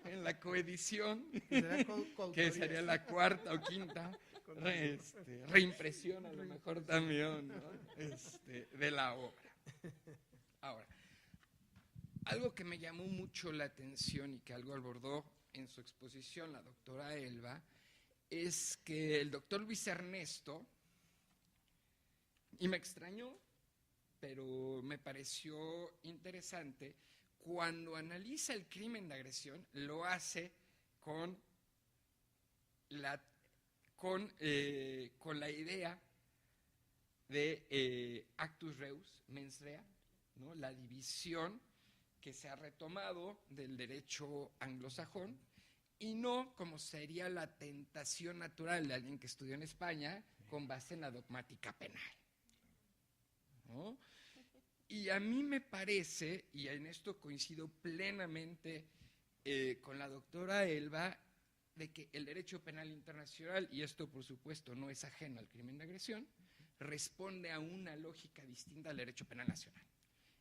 en la coedición, que sería la cuarta o quinta, reimpresión a lo mejor también, ¿no? De la obra. Ahora, algo que me llamó mucho la atención y que algo abordó en su exposición la doctora Elba, es que el doctor Luis Ernesto, y me extrañó, pero me pareció interesante, cuando analiza el crimen de agresión, lo hace con la idea de actus reus mens rea, ¿no? La división que se ha retomado del derecho anglosajón, y no como sería la tentación natural de alguien que estudió en España con base en la dogmática penal, ¿no? Y a mí me parece, y en esto coincido plenamente con la doctora Elba, de que el derecho penal internacional, y esto por supuesto no es ajeno al crimen de agresión, responde a una lógica distinta al derecho penal nacional.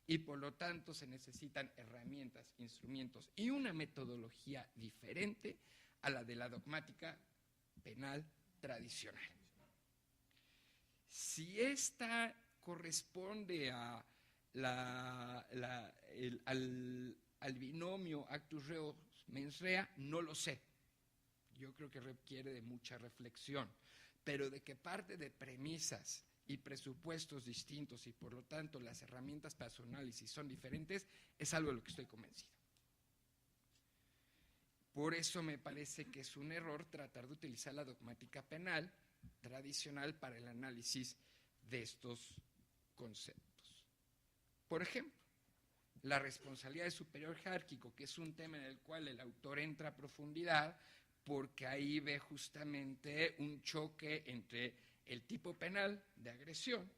Y por lo tanto se necesitan herramientas, instrumentos y una metodología diferente a la de la dogmática penal tradicional. Si esta corresponde a al binomio actus reus mens rea, no lo sé. Yo creo que requiere de mucha reflexión, pero de que parte de premisas y presupuestos distintos y por lo tanto las herramientas para su análisis son diferentes, es algo de lo que estoy convencido. Por eso me parece que es un error tratar de utilizar la dogmática penal tradicional para el análisis de estos conceptos. Por ejemplo, la responsabilidad del superior jerárquico, que es un tema en el cual el autor entra a profundidad, porque ahí ve justamente un choque entre el tipo penal de agresión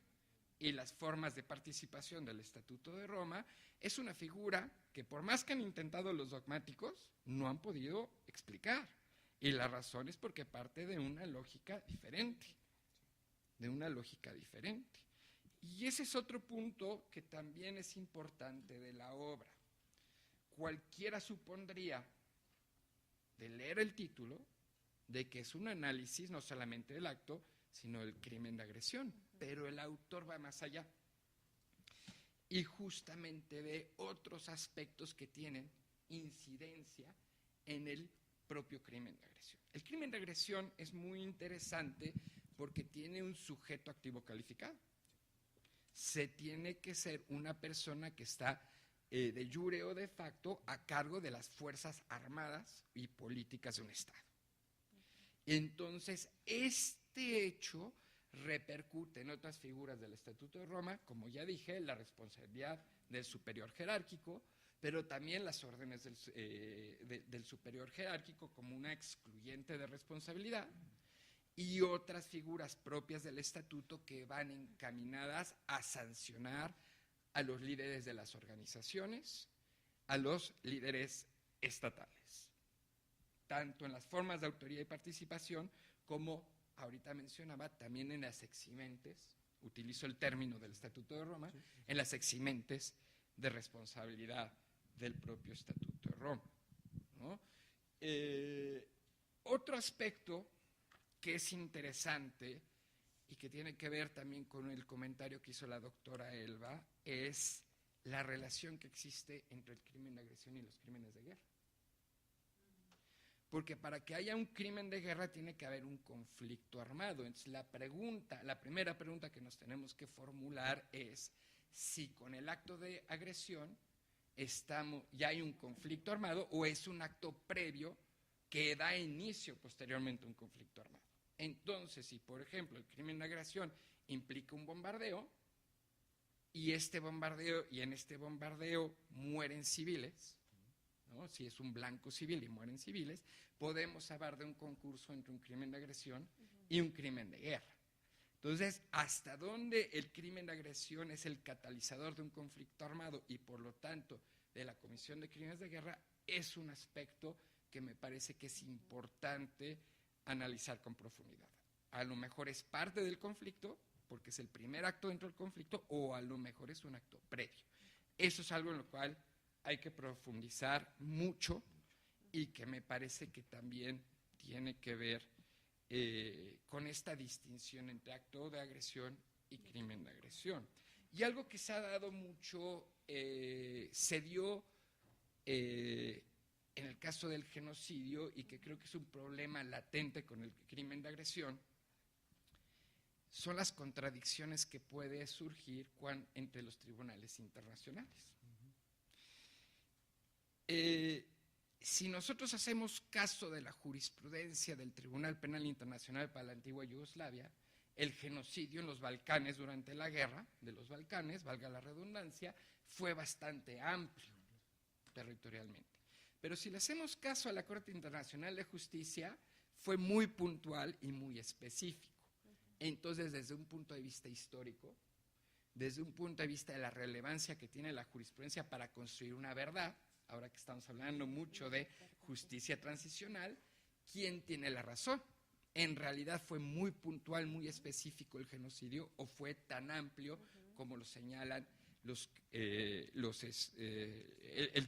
y las formas de participación del Estatuto de Roma. Es una figura que por más que han intentado los dogmáticos, no han podido explicar. Y la razón es porque parte de una lógica diferente, Y ese es otro punto que también es importante de la obra. Cualquiera supondría, de leer el título, de que es un análisis no solamente del acto, sino del crimen de agresión. Pero el autor va más allá y justamente ve otros aspectos que tienen incidencia en el propio crimen de agresión. El crimen de agresión es muy interesante porque tiene un sujeto activo calificado. Se tiene que ser una persona que está de jure o de facto a cargo de las fuerzas armadas y políticas de un Estado. Entonces, este hecho repercute en otras figuras del Estatuto de Roma, como ya dije, la responsabilidad del superior jerárquico, pero también las órdenes del superior jerárquico como una excluyente de responsabilidad, y otras figuras propias del Estatuto que van encaminadas a sancionar a los líderes de las organizaciones, a los líderes estatales, tanto en las formas de autoría y participación como, ahorita mencionaba, también en las eximentes, utilizo el término del Estatuto de Roma, en las eximentes de responsabilidad del propio Estatuto de Roma, ¿no? Otro aspecto que es interesante y que tiene que ver también con el comentario que hizo la doctora Elba es la relación que existe entre el crimen de agresión y los crímenes de guerra. Porque para que haya un crimen de guerra tiene que haber un conflicto armado. Entonces la primera pregunta que nos tenemos que formular es si con el acto de agresión ya hay un conflicto armado o es un acto previo que da inicio posteriormente a un conflicto armado. Entonces, si por ejemplo el crimen de agresión implica un bombardeo y en este bombardeo mueren civiles, ¿no? Si es un blanco civil y mueren civiles, podemos hablar de un concurso entre un crimen de agresión y un crimen de guerra. Entonces, ¿hasta dónde el crimen de agresión es el catalizador de un conflicto armado y por lo tanto de la comisión de crímenes de guerra? Es un aspecto que me parece que es importante analizar con profundidad. A lo mejor es parte del conflicto, porque es el primer acto dentro del conflicto, o a lo mejor es un acto previo. Eso es algo en lo cual hay que profundizar mucho y que me parece que también tiene que ver con esta distinción entre acto de agresión y crimen de agresión. Y algo que se ha dado mucho, se dio en el caso del genocidio y que creo que es un problema latente con el crimen de agresión, son las contradicciones que puede surgir entre los tribunales internacionales. Si nosotros hacemos caso de la jurisprudencia del Tribunal Penal Internacional para la antigua Yugoslavia, el genocidio en los Balcanes durante la guerra de los Balcanes, valga la redundancia, fue bastante amplio territorialmente. Pero si le hacemos caso a la Corte Internacional de Justicia, fue muy puntual y muy específico. Entonces, desde un punto de vista histórico, desde un punto de vista de la relevancia que tiene la jurisprudencia para construir una verdad, ahora que estamos hablando mucho de justicia transicional, ¿quién tiene la razón? ¿En realidad fue muy puntual, muy específico el genocidio o fue tan amplio como lo señalan el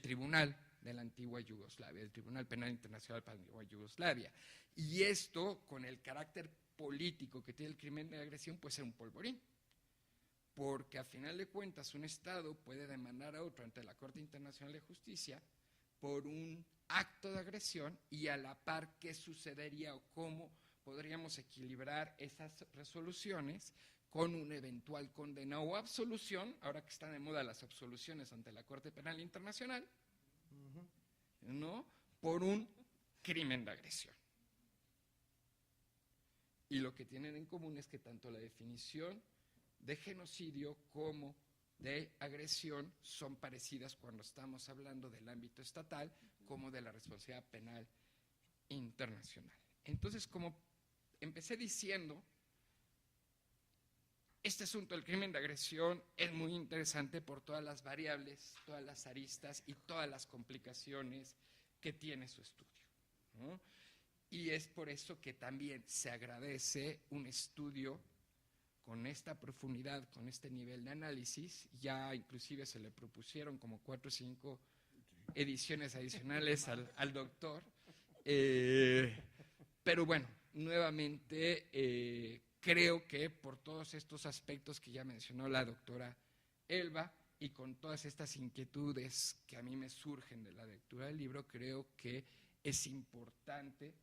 Tribunal de la antigua Yugoslavia, el Tribunal Penal Internacional para la antigua Yugoslavia? Y esto, con el carácter político que tiene el crimen de agresión, puede ser un polvorín. Porque a final de cuentas un Estado puede demandar a otro ante la Corte Internacional de Justicia por un acto de agresión y a la par qué sucedería o cómo podríamos equilibrar esas resoluciones con una eventual condena o absolución, ahora que están de moda las absoluciones ante la Corte Penal Internacional, ¿no? Por un crimen de agresión. Y lo que tienen en común es que tanto la definición de genocidio como de agresión son parecidas cuando estamos hablando del ámbito estatal como de la responsabilidad penal internacional. Entonces, como empecé diciendo, este asunto del crimen de agresión es muy interesante por todas las variables, todas las aristas y todas las complicaciones que tiene su estudio, ¿no? Y es por eso que también se agradece un estudio con esta profundidad, con este nivel de análisis. Ya inclusive se le propusieron como 4 o 5 ediciones adicionales al doctor. Pero bueno, nuevamente creo que por todos estos aspectos que ya mencionó la doctora Elba y con todas estas inquietudes que a mí me surgen de la lectura del libro, creo que es importante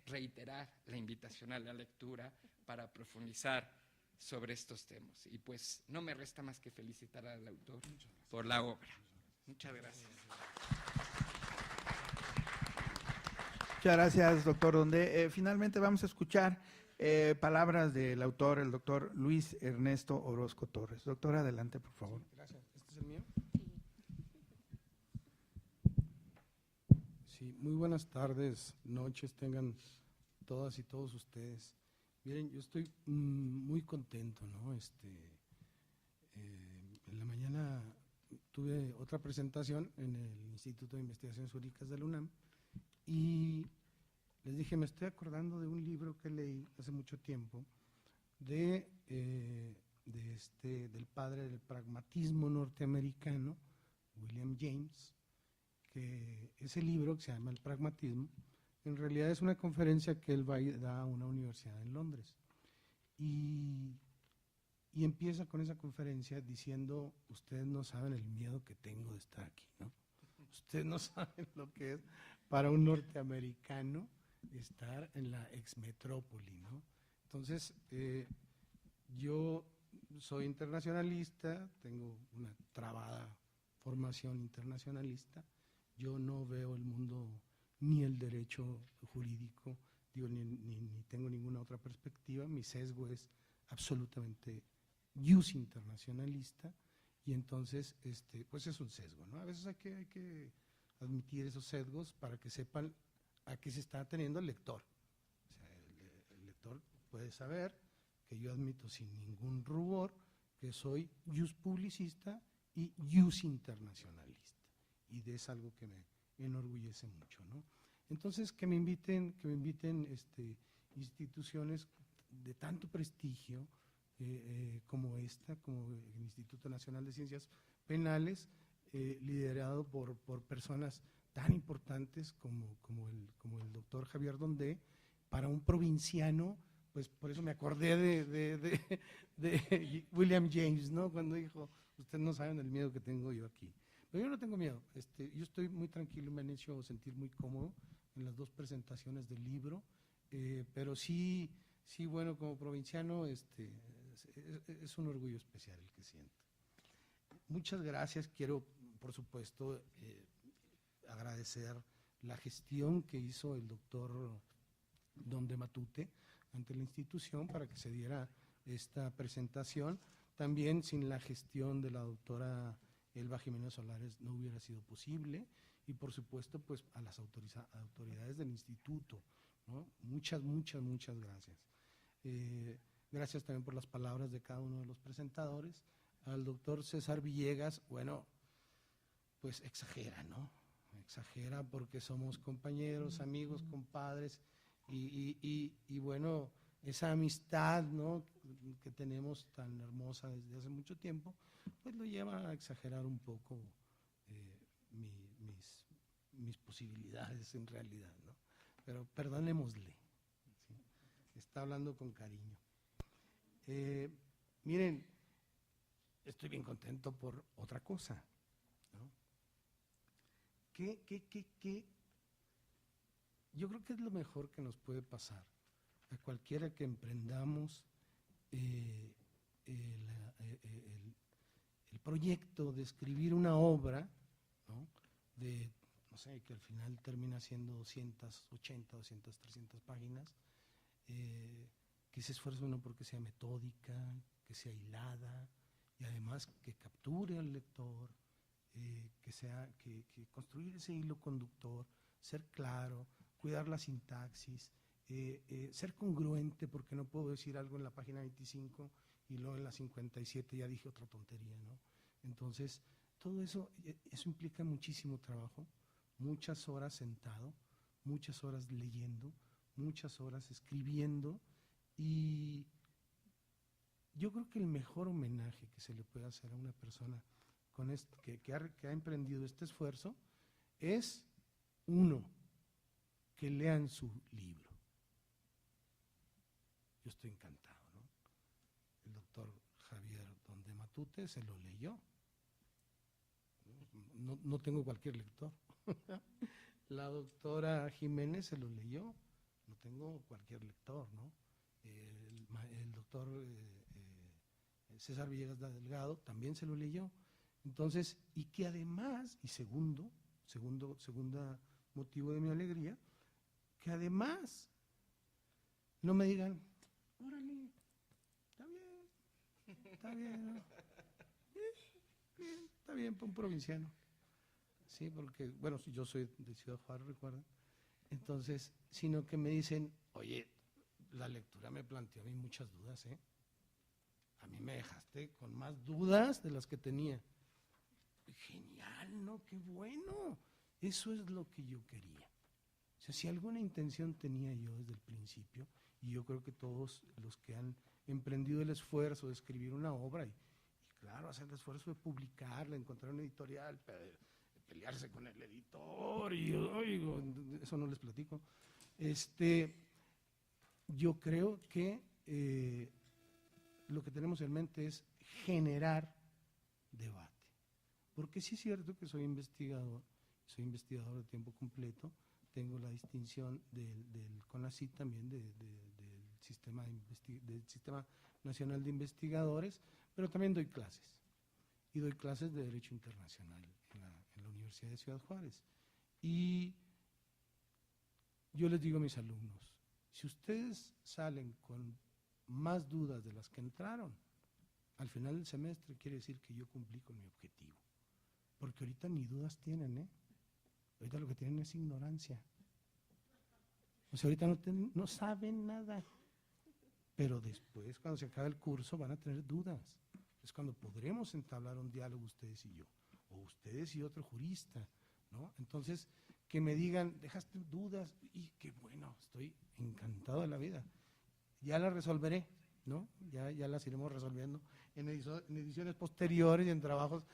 reiterar la invitación a la lectura para profundizar sobre estos temas. Y pues no me resta más que felicitar al autor por la obra. Muchas gracias. Muchas gracias, doctor Donde. Finalmente vamos a escuchar palabras del autor, el doctor Luis Ernesto Orozco Torres. Doctor, adelante, por favor. Gracias. ¿Este es el mío? Sí, muy buenas tardes, noches tengan todas y todos ustedes. Miren, yo estoy muy contento, ¿no? En la mañana tuve otra presentación en el Instituto de Investigaciones Jurídicas de la UNAM y les dije, me estoy acordando de un libro que leí hace mucho tiempo del padre del pragmatismo norteamericano, William James, que ese libro, que se llama El pragmatismo, en realidad es una conferencia que él da a una universidad en Londres. Y empieza con esa conferencia diciendo, ustedes no saben el miedo que tengo de estar aquí, ¿no? Ustedes no saben lo que es para un norteamericano estar en la exmetrópoli, ¿no? Entonces, yo soy internacionalista, tengo una trabada formación internacionalista, yo no veo el mundo ni el derecho jurídico, digo, ni tengo ninguna otra perspectiva, mi sesgo es absolutamente jus internacionalista, y entonces, pues es un sesgo, ¿no? A veces hay que admitir esos sesgos para que sepan a qué se está ateniendo el lector. O sea, el lector puede saber que yo admito sin ningún rubor que soy jus publicista y jus internacionalista, y es algo que me enorgullece mucho, ¿no? Entonces, que me inviten instituciones de tanto prestigio como esta, como el Instituto Nacional de Ciencias Penales, liderado por personas tan importantes como el doctor Javier Dondé, para un provinciano, pues por eso me acordé de William James, ¿no? Cuando dijo, ustedes no saben el miedo que tengo yo aquí. Pero yo no tengo miedo, yo estoy muy tranquilo, me han hecho sentir muy cómodo en las dos presentaciones del libro, pero sí, bueno, como provinciano, es un orgullo especial el que siento. Muchas gracias, quiero, por supuesto, agradecer la gestión que hizo el doctor Dondé Matute ante la institución para que se diera esta presentación. También sin la gestión de la doctora Elba Jiménez Solares no hubiera sido posible, y por supuesto pues a las autoridades del instituto, ¿no? Muchas gracias. Gracias también por las palabras de cada uno de los presentadores. Al doctor César Villegas, bueno, pues exagera, ¿no? Exagera porque somos compañeros, amigos, compadres, y bueno, esa amistad, ¿no?, que tenemos tan hermosa desde hace mucho tiempo, pues lo lleva a exagerar un poco mis posibilidades en realidad, ¿no? Pero perdonémosle, ¿sí? Está hablando con cariño. Miren, estoy bien contento por otra cosa, ¿no? Yo creo que es lo mejor que nos puede pasar a cualquiera que emprendamos el proyecto de escribir una obra, ¿no?, no sé, que al final termina siendo 280, 200, 300 páginas, que se esfuerce uno porque sea metódica, que sea hilada, y además que capture al lector, que construir ese hilo conductor, ser claro, cuidar la sintaxis, ser congruente, porque no puedo decir algo en la página 25 y luego en la 57 ya dije otra tontería, ¿no? Entonces, todo eso implica muchísimo trabajo, muchas horas sentado, muchas horas leyendo, muchas horas escribiendo, y yo creo que el mejor homenaje que se le puede hacer a una persona con que ha emprendido este esfuerzo es, uno, que lean su libro. Yo estoy encantado, ¿no? El doctor Javier Dondé Matute se lo leyó. No tengo cualquier lector. La doctora Jiménez se lo leyó. No tengo cualquier lector, ¿no? El doctor César Villegas Delgado también se lo leyó. Entonces, y que además, y segunda motivo de mi alegría, que además no me digan, órale, está bien, ¿no? Bien, está bien para un provinciano. Sí, porque, bueno, yo soy de Ciudad Juárez, recuerden. Entonces, sino que me dicen, oye, la lectura me planteó a mí muchas dudas, ¿eh? A mí me dejaste con más dudas de las que tenía. genial, ¿no? Qué bueno. Eso es lo que yo quería. O sea, si alguna intención tenía yo desde el principio, y yo creo que todos los que han emprendido el esfuerzo de escribir una obra, y claro, hacer el esfuerzo de publicarla, encontrar un editorial, pelearse con el editor, y eso no les platico. Yo creo que lo que tenemos en mente es generar debate. Porque sí es cierto que soy investigador de tiempo completo, tengo la distinción del CONACYT también, del Sistema Nacional de Investigadores, pero también doy clases. Y doy clases de Derecho Internacional en la Universidad de Ciudad Juárez. Y yo les digo a mis alumnos, si ustedes salen con más dudas de las que entraron, al final del semestre quiere decir que yo cumplí con mi objetivo. Porque ahorita ni dudas tienen, ¿eh? Ahorita lo que tienen es ignorancia. O sea, ahorita no saben nada. Pero después, cuando se acabe el curso, van a tener dudas. Es cuando podremos entablar un diálogo ustedes y yo, o ustedes y otro jurista, ¿no? Entonces, que me digan, dejaste dudas, y qué bueno, estoy encantado de la vida. Ya las resolveré, ¿no? Ya las iremos resolviendo en ediciones posteriores y en trabajos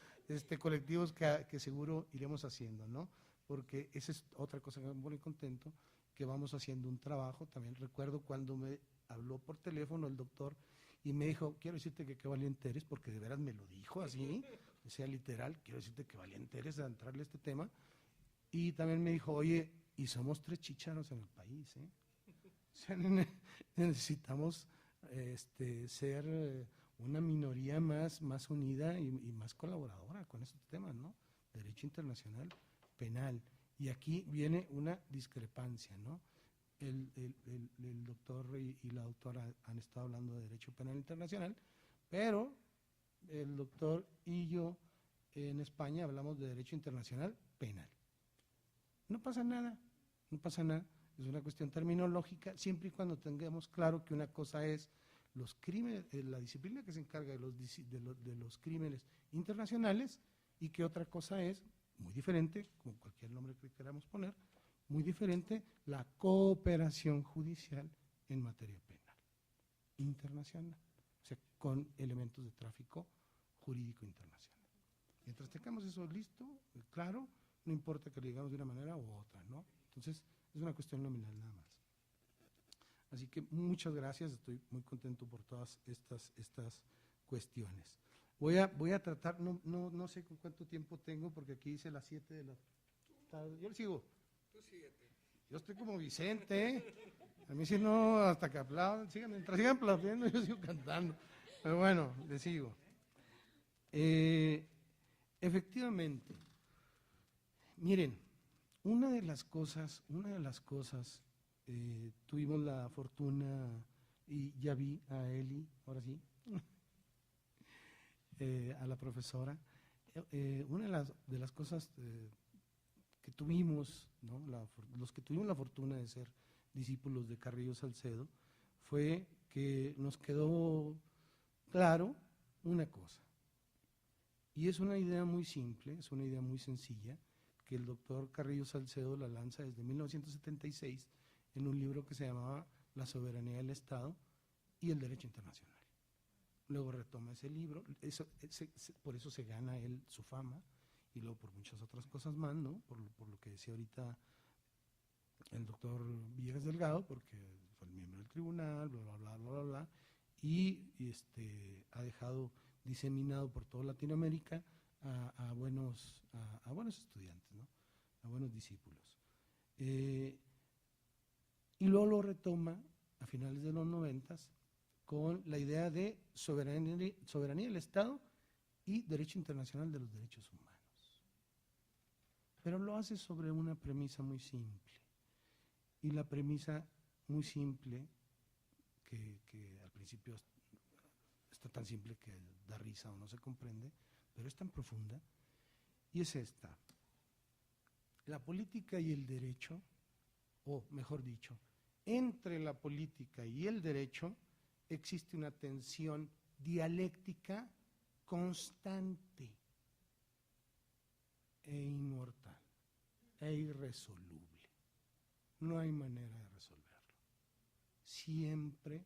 colectivos que seguro iremos haciendo, ¿no? Porque esa es otra cosa que me pone contento, que vamos haciendo un trabajo. También recuerdo cuando me habló por teléfono el doctor y me dijo, quiero decirte que qué valiente eres, porque de veras me lo dijo así, o sea, literal, quiero decirte que valiente eres a entrarle a este tema. Y también me dijo, oye, y somos 3 chícharos en el país, ¿eh? O sea, necesitamos ser una minoría más unida y más colaboradora con estos temas, ¿no? Derecho internacional, penal. Y aquí viene una discrepancia, ¿no? El doctor y la doctora han estado hablando de derecho penal internacional, pero el doctor y yo en España hablamos de derecho internacional penal. No pasa nada, no pasa nada. Es una cuestión terminológica, siempre y cuando tengamos claro que una cosa es los crímenes, la disciplina que se encarga de los crímenes internacionales, y que otra cosa es, muy diferente, con cualquier nombre que queramos poner, muy diferente, la cooperación judicial en materia penal internacional, o sea, con elementos de tráfico jurídico internacional. Mientras tengamos eso listo, claro, no importa que lo digamos de una manera u otra, ¿no? Entonces, es una cuestión nominal nada más. Así que muchas gracias, estoy muy contento por todas estas cuestiones. Voy a tratar, no sé con cuánto tiempo tengo, porque aquí dice las 7 de la tarde. Yo le sigo. Tú síguete. Yo estoy como Vicente, ¿eh? A mí si no, hasta que aplaudan, mientras sigan aplaudiendo, yo sigo cantando. Pero bueno, le sigo. Efectivamente, miren, una de las cosas, tuvimos la fortuna, y ya vi a Eli, ahora sí, a la profesora, una de las cosas que tuvimos, ¿no? Los que tuvimos la fortuna de ser discípulos de Carrillo Salcedo, fue que nos quedó claro una cosa, y es una idea muy simple, es una idea muy sencilla, que el doctor Carrillo Salcedo la lanza desde 1976 en un libro que se llamaba La soberanía del Estado y el derecho internacional. Luego retoma ese libro, por eso se gana él su fama, y luego por muchas otras cosas más, ¿no? Por lo que decía ahorita el doctor Villegas Delgado, porque fue el miembro del tribunal, bla, bla, bla, bla, bla, bla, y ha dejado diseminado por toda Latinoamérica a buenos estudiantes, ¿no? A buenos discípulos. Y luego lo retoma a finales de los 90 con la idea de soberanía del Estado y derecho internacional de los derechos humanos. Pero lo hace sobre una premisa muy simple. Y la premisa muy simple, que al principio está tan simple que da risa o no se comprende, pero es tan profunda, y es esta. La política y el derecho, o mejor dicho, entre la política y el derecho existe una tensión dialéctica constante. e inmortal e irresoluble. No hay manera de resolverlo. Siempre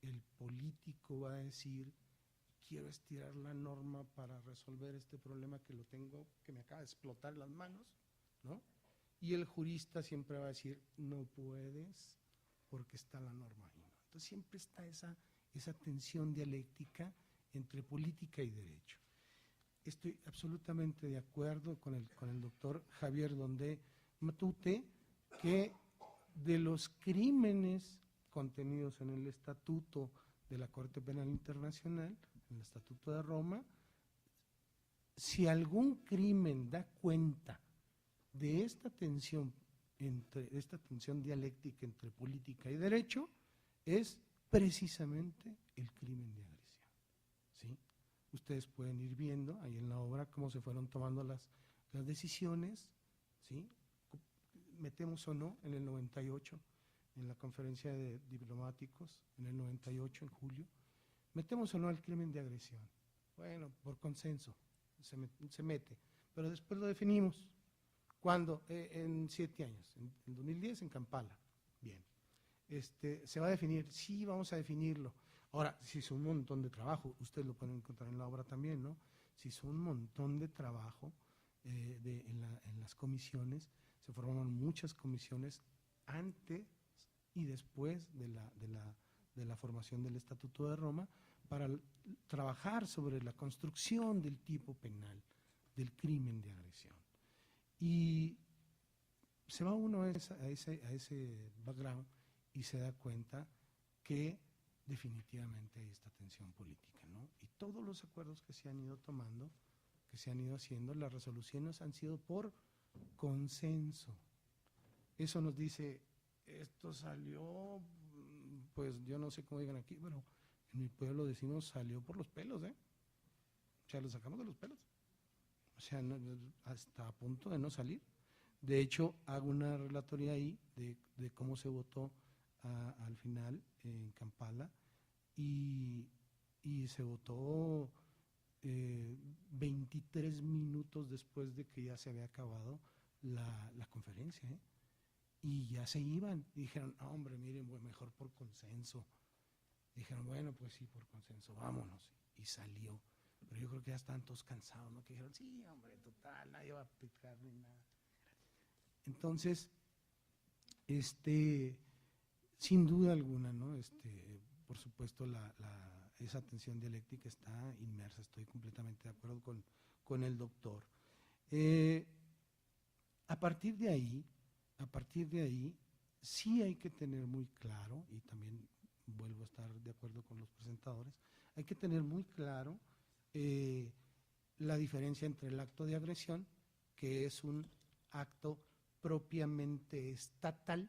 el político va a decir, quiero estirar la norma para resolver este problema que lo tengo, que me acaba de explotar las manos, ¿no? Y el jurista siempre va a decir, no puedes porque está la norma ahí, ¿no? Entonces siempre está esa tensión dialéctica entre política y derecho. Estoy absolutamente de acuerdo con el doctor Javier Dondé Matute, que de los crímenes contenidos en el Estatuto de la Corte Penal Internacional, en el Estatuto de Roma, si algún crimen da cuenta de esta tensión dialéctica entre política y derecho, es precisamente el crimen de agresión, ¿sí? Ustedes pueden ir viendo ahí en la obra cómo se fueron tomando las decisiones, ¿sí? Metemos o no en el 98, en la conferencia de diplomáticos, en el 98, en julio, metemos o no el crimen de agresión. Bueno, por consenso se mete, pero después lo definimos. ¿Cuándo? En 7 años, en 2010 en Kampala. Bien. Se va a definir, sí, vamos a definirlo. Ahora, si es un montón de trabajo, ustedes lo pueden encontrar en la obra también, ¿no? Si es un montón de trabajo en las comisiones, se formaron muchas comisiones antes y después de la formación del Estatuto de Roma para trabajar sobre la construcción del tipo penal, del crimen de agresión. Y se va uno a ese background y se da cuenta que definitivamente hay esta tensión política, ¿no? Y todos los acuerdos que se han ido tomando, que se han ido haciendo, las resoluciones han sido por consenso. Eso nos dice, esto salió, pues yo no sé cómo digan aquí, pero en mi pueblo decimos salió por los pelos, ¿eh? O sea, lo sacamos de los pelos. O sea, hasta a punto de no salir. De hecho, hago una relatoría ahí de cómo se votó al final en Kampala y se votó 23 minutos después de que ya se había acabado la conferencia, ¿eh? Y ya se iban. Dijeron, no, hombre, miren, pues mejor por consenso. Dijeron, bueno, pues sí, por consenso, vámonos. Y salió. Pero yo creo que ya estaban todos cansados, ¿no? Que dijeron, sí, hombre, total, nadie va a aplicar ni nada. Entonces, sin duda alguna, ¿no? Por supuesto, esa tensión dialéctica está inmersa, estoy completamente de acuerdo con el doctor. A partir de ahí, sí hay que tener muy claro, y también vuelvo a estar de acuerdo con los presentadores, hay que tener muy claro la diferencia entre el acto de agresión, que es un acto propiamente estatal,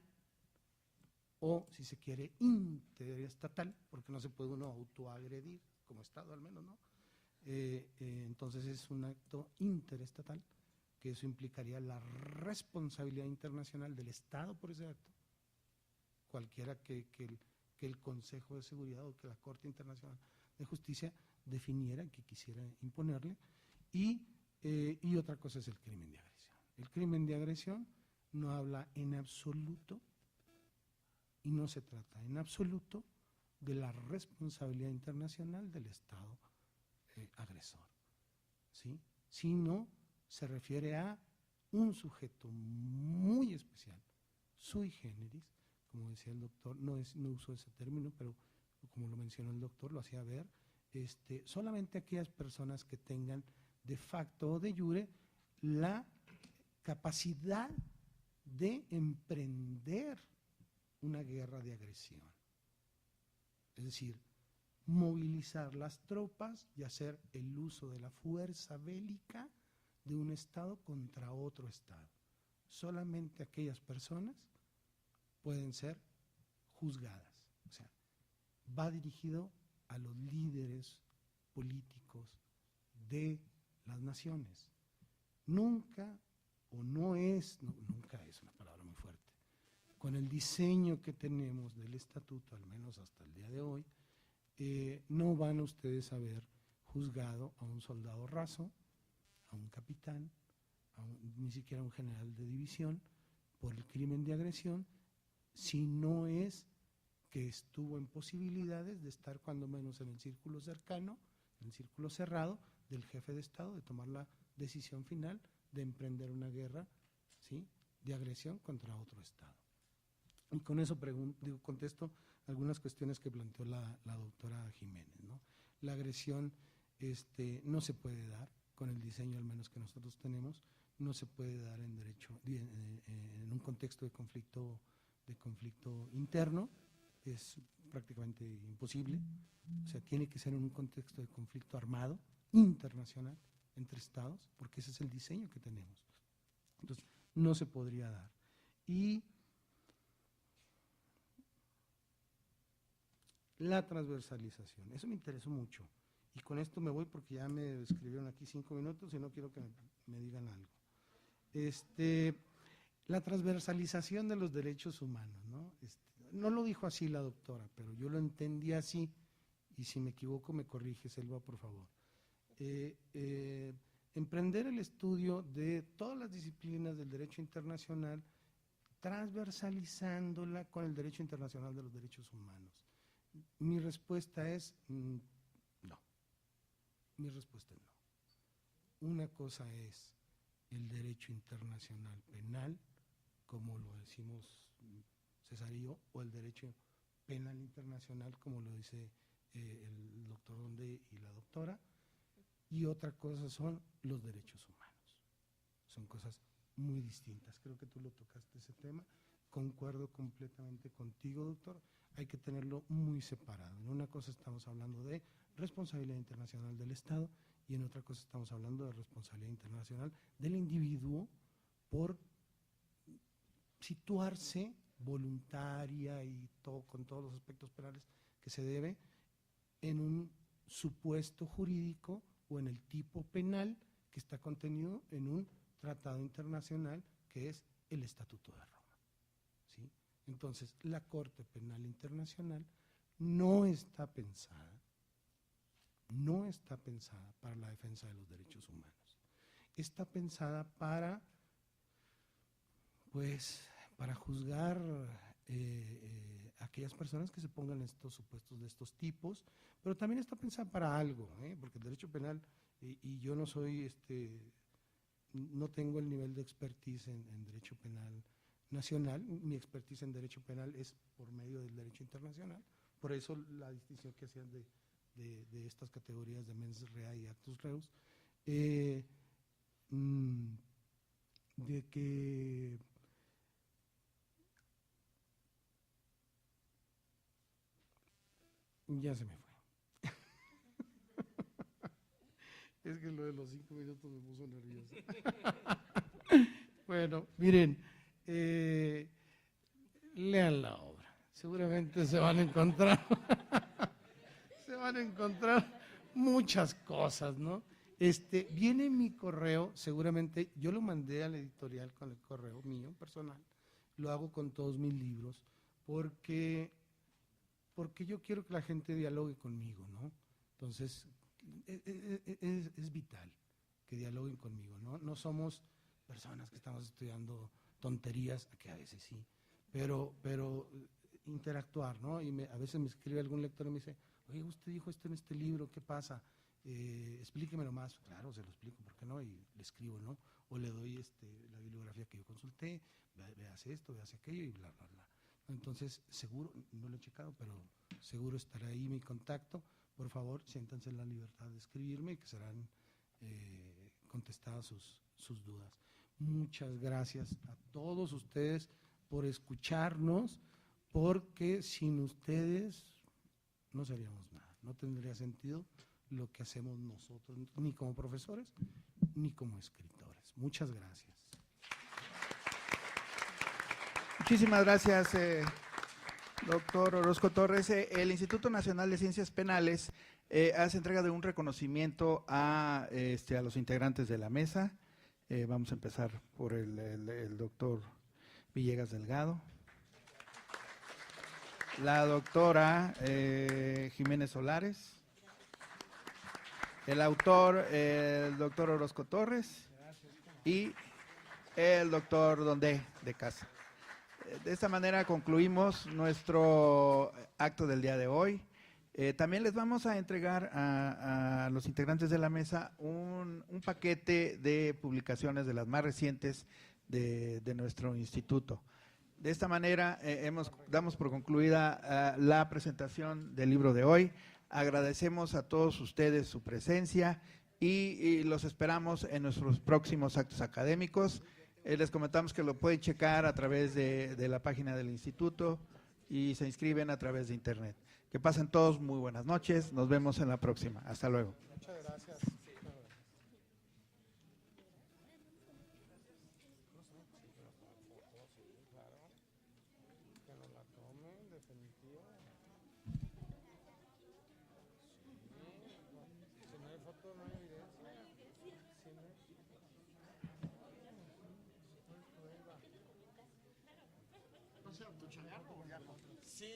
o si se quiere interestatal, porque no se puede uno autoagredir, como Estado al menos, ¿no? Entonces es un acto interestatal, que eso implicaría la responsabilidad internacional del Estado por ese acto, cualquiera que el Consejo de Seguridad o que la Corte Internacional de Justicia definiera, que quisiera imponerle, y otra cosa es el crimen de agresión. El crimen de agresión no habla en absoluto y no se trata en absoluto de la responsabilidad internacional del Estado agresor, ¿sí? Sino se refiere a un sujeto muy especial, sui generis, como decía el doctor, no uso ese término, pero como lo mencionó el doctor, lo hacía ver, solamente aquellas personas que tengan de facto o de jure la capacidad de emprender una guerra de agresión. Es decir, movilizar las tropas y hacer el uso de la fuerza bélica de un Estado contra otro Estado. Solamente aquellas personas pueden ser juzgadas. O sea, va dirigido a los líderes políticos de las naciones. Nunca es una palabra muy fuerte. Con el diseño que tenemos del estatuto, al menos hasta el día de hoy, no van ustedes a ver juzgado a un soldado raso, a un capitán, ni siquiera a un general de división por el crimen de agresión, si no es que estuvo en posibilidades de estar cuando menos en el círculo cercano, en el círculo cerrado del jefe de Estado, de tomar la decisión final de emprender una guerra, ¿sí?, de agresión contra otro Estado. Y con eso contesto algunas cuestiones que planteó la doctora Jiménez, ¿no? La agresión no se puede dar, con el diseño al menos que nosotros tenemos, no se puede dar en derecho, en un contexto de conflicto interno, es prácticamente imposible. O sea, tiene que ser en un contexto de conflicto armado, internacional, entre estados, porque ese es el diseño que tenemos. Entonces, no se podría dar. Y la transversalización, eso me interesó mucho. Y con esto me voy porque ya me escribieron aquí 5 minutos y no quiero que me digan algo. La transversalización de los derechos humanos, ¿no? No lo dijo así la doctora, pero yo lo entendí así, y si me equivoco me corrige, Selva, por favor. Emprender el estudio de todas las disciplinas del derecho internacional, transversalizándola con el derecho internacional de los derechos humanos. Mi respuesta es no. Mi respuesta es no. Una cosa es el derecho internacional penal, como lo decimos César y yo, o el derecho penal internacional, como lo dice el doctor Donde y la doctora, y otra cosa son los derechos humanos. Son cosas muy distintas. Creo que tú lo tocaste ese tema. Concuerdo completamente contigo, doctor. Hay que tenerlo muy separado. En una cosa estamos hablando de responsabilidad internacional del Estado y en otra cosa estamos hablando de responsabilidad internacional del individuo por situarse voluntaria y todo, con todos los aspectos penales que se debe en un supuesto jurídico o en el tipo penal que está contenido en un tratado internacional que es el Estatuto de Roma, ¿sí? Entonces, la Corte Penal Internacional no está pensada para la defensa de los derechos humanos. Está pensada para juzgar aquellas personas que se pongan estos supuestos de estos tipos, pero también está pensada para algo, porque el derecho penal, y yo no soy, no tengo el nivel de expertise en derecho penal nacional, mi expertise en derecho penal es por medio del derecho internacional, por eso la distinción que hacían de estas categorías de mens rea y actus reus, de que ya se me fue. Es que lo de los 5 minutos me puso nervioso. Bueno, miren, lean la obra. Seguramente se van a encontrar, muchas cosas, ¿no? Viene mi correo, seguramente, yo lo mandé a la editorial con el correo mío personal, lo hago con todos mis libros, porque yo quiero que la gente dialogue conmigo, ¿no? Entonces, es vital que dialoguen conmigo, ¿no? No somos personas que estamos estudiando tonterías, que a veces sí, pero interactuar, ¿no? Y a veces me escribe algún lector y me dice, oye, usted dijo esto en este libro, ¿qué pasa? Explíquemelo más. Claro, se lo explico, ¿por qué no? Y le escribo, ¿no? O le doy la bibliografía que yo consulté, veas esto, veas aquello y bla, bla, bla. Entonces, seguro, no lo he checado, pero seguro estará ahí mi contacto. Por favor, siéntanse en la libertad de escribirme y que serán contestadas sus dudas. Muchas gracias a todos ustedes por escucharnos, porque sin ustedes no seríamos nada, no tendría sentido lo que hacemos nosotros, ni como profesores, ni como escritores. Muchas gracias. Muchísimas gracias, doctor Orozco Torres. El Instituto Nacional de Ciencias Penales hace entrega de un reconocimiento a los integrantes de la mesa. Vamos a empezar por el doctor Villegas Delgado, la doctora Jiménez Solares, el autor, el doctor Orozco Torres, y el doctor Dondé de casa. De esta manera concluimos nuestro acto del día de hoy. También les vamos a entregar a los integrantes de la mesa un paquete de publicaciones de las más recientes de nuestro instituto. De esta manera damos por concluida la presentación del libro de hoy. Agradecemos a todos ustedes su presencia y los esperamos en nuestros próximos actos académicos. Les comentamos que lo pueden checar a través de la página del instituto y se inscriben a través de internet. Que pasen todos muy buenas noches. Nos vemos en la próxima. Hasta luego. Muchas gracias. Sí,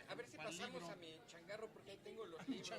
a ver si pasamos a mi changarro porque ahí tengo los libros.